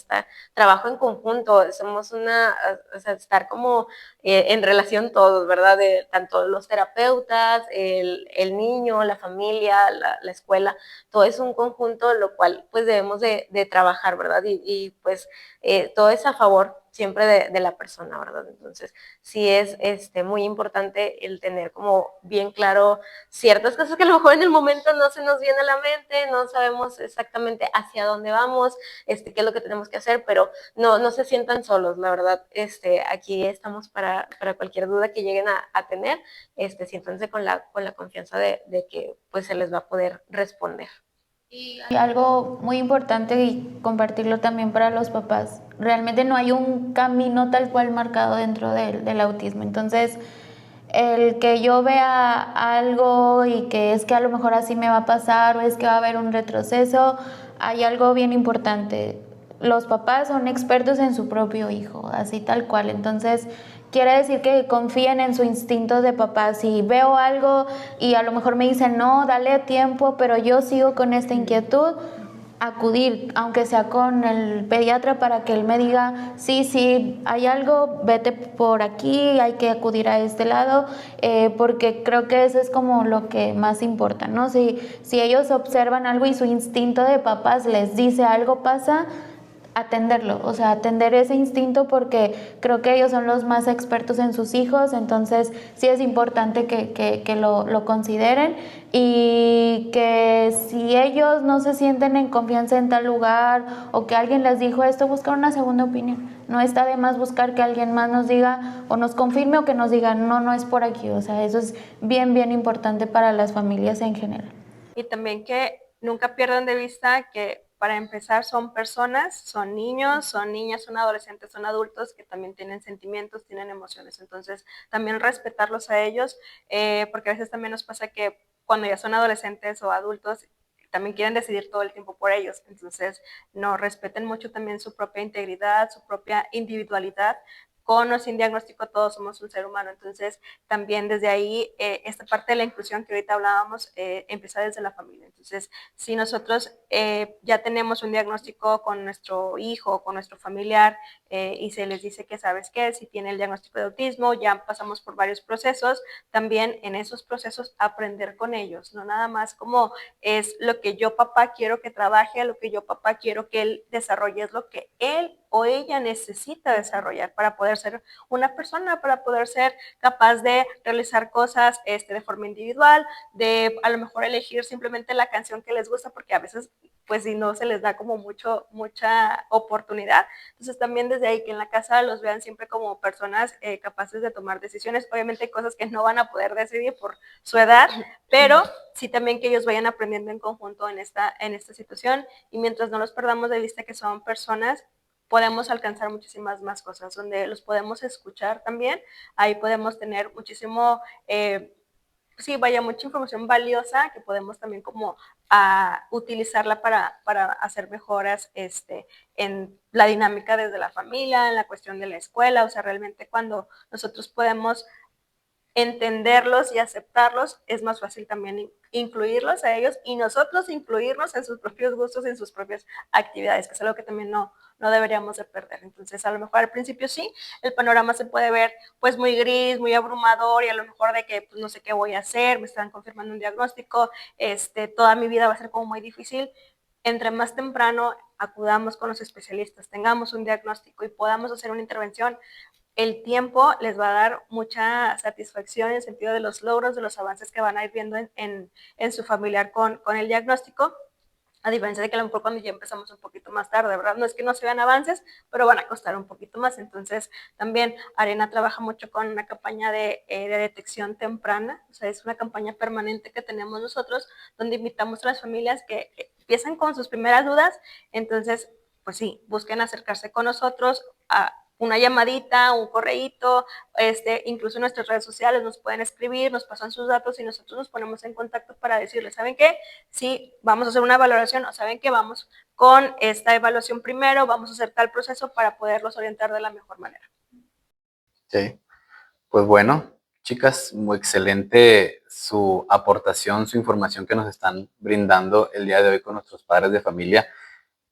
trabajo en conjunto. Somos o sea, estar como en relación todos, ¿verdad? Tanto los terapeutas, el niño, la familia, la escuela, todo es un conjunto, lo cual pues debemos de trabajar, ¿verdad? Y pues todo es a favor siempre de la persona, ¿verdad? Entonces, sí es muy importante el tener como bien claro ciertas cosas que a lo mejor en el momento no se nos viene a la mente, no sabemos exactamente hacia dónde vamos, qué es lo que tenemos que hacer, pero no se sientan solos, la verdad. Aquí estamos para cualquier duda que lleguen a tener, siéntanse con la confianza de que pues se les va a poder responder. Y algo muy importante, y compartirlo también para los papás, realmente no hay un camino tal cual marcado dentro del autismo. Entonces, el que yo vea algo y que es que a lo mejor así me va a pasar, o es que va a haber un retroceso, hay algo bien importante. Los papás son expertos en su propio hijo, así tal cual. Entonces, quiere decir que confíen en su instinto de papá. Si veo algo y a lo mejor me dicen, no, dale tiempo, pero yo sigo con esta inquietud, acudir, aunque sea con el pediatra, para que él me diga, sí, hay algo, vete por aquí, hay que acudir a este lado, porque creo que eso es como lo que más importa, ¿no? Si ellos observan algo y su instinto de papás les dice algo pasa, atenderlo, o sea, atender ese instinto, porque creo que ellos son los más expertos en sus hijos. Entonces sí es importante que lo consideren, y que si ellos no se sienten en confianza en tal lugar, o que alguien les dijo esto, buscar una segunda opinión. No está de más buscar que alguien más nos diga o nos confirme, o que nos diga no es por aquí. O sea, eso es bien importante para las familias en general. Y también que nunca pierdan de vista que, para empezar, son personas, son niños, son niñas, son adolescentes, son adultos que también tienen sentimientos, tienen emociones. Entonces, también respetarlos a ellos, porque a veces también nos pasa que cuando ya son adolescentes o adultos, también quieren decidir todo el tiempo por ellos. Entonces, no, respeten mucho también su propia integridad, su propia individualidad. Con o sin diagnóstico, todos somos un ser humano. Entonces, también desde ahí, esta parte de la inclusión que ahorita hablábamos, empieza desde la familia. Entonces, si nosotros ya tenemos un diagnóstico con nuestro hijo, con nuestro familiar, y se les dice que, ¿sabes qué? Si tiene el diagnóstico de autismo, ya pasamos por varios procesos, también en esos procesos aprender con ellos, no nada más como es lo que yo papá quiero que trabaje, lo que yo papá quiero que él desarrolle, es lo que él o ella necesita desarrollar para poder ser una persona, para poder ser capaz de realizar cosas de forma individual, de a lo mejor elegir simplemente la canción que les gusta, porque a veces pues si no se les da como mucha oportunidad. Entonces también desde ahí que en la casa los vean siempre como personas capaces de tomar decisiones. Obviamente hay cosas que no van a poder decidir por su edad, pero sí también que ellos vayan aprendiendo en conjunto en esta situación, y mientras no los perdamos de vista que son personas, podemos alcanzar muchísimas más cosas, donde los podemos escuchar también, ahí podemos tener muchísimo, sí, vaya, mucha información valiosa que podemos también como utilizarla para hacer mejoras en la dinámica desde la familia, en la cuestión de la escuela. O sea, realmente cuando nosotros podemos entenderlos y aceptarlos, es más fácil también incluirlos a ellos y nosotros incluirnos en sus propios gustos, en sus propias actividades, que es algo que también no deberíamos de perder. Entonces, a lo mejor al principio sí, el panorama se puede ver pues muy gris, muy abrumador, y a lo mejor de que pues, no sé qué voy a hacer, me están confirmando un diagnóstico, toda mi vida va a ser como muy difícil. Entre más temprano acudamos con los especialistas, tengamos un diagnóstico y podamos hacer una intervención, el tiempo les va a dar mucha satisfacción en el sentido de los logros, de los avances que van a ir viendo en su familiar con el diagnóstico, a diferencia de que a lo mejor cuando ya empezamos un poquito más tarde, ¿verdad? No es que no se vean avances, pero van a costar un poquito más. Entonces, también Arena trabaja mucho con una campaña de detección temprana, o sea, es una campaña permanente que tenemos nosotros, donde invitamos a las familias que empiezan con sus primeras dudas. Entonces, pues sí, busquen acercarse con nosotros a una llamadita, un correíto, incluso en nuestras redes sociales nos pueden escribir, nos pasan sus datos y nosotros nos ponemos en contacto para decirles, ¿saben qué? Sí, vamos a hacer una valoración, o ¿saben qué? Vamos con esta evaluación primero, vamos a hacer tal proceso para poderlos orientar de la mejor manera. Sí, pues bueno, chicas, muy excelente su aportación, su información que nos están brindando el día de hoy con nuestros padres de familia.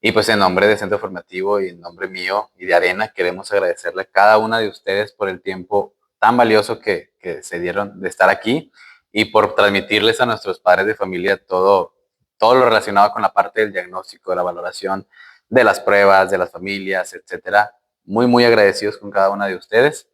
Y pues en nombre de Centro Formativo y en nombre mío y de Arena, queremos agradecerle a cada una de ustedes por el tiempo tan valioso que se dieron de estar aquí y por transmitirles a nuestros padres de familia todo lo relacionado con la parte del diagnóstico, de la valoración, de las pruebas, de las familias, etcétera. Muy, muy agradecidos con cada una de ustedes.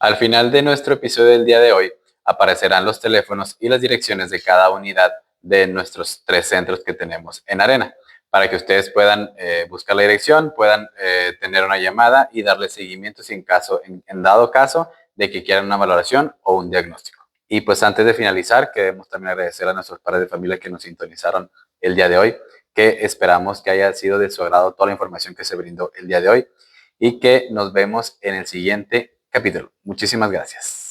Al final de nuestro episodio del día de hoy aparecerán los teléfonos y las direcciones de cada unidad de nuestros 3 centros que tenemos en Arena, para que ustedes puedan buscar la dirección, puedan tener una llamada y darle seguimiento si en dado caso de que quieran una valoración o un diagnóstico. Y pues antes de finalizar, queremos también agradecer a nuestros padres de familia que nos sintonizaron el día de hoy, que esperamos que haya sido de su agrado toda la información que se brindó el día de hoy y que nos vemos en el siguiente capítulo. Muchísimas gracias.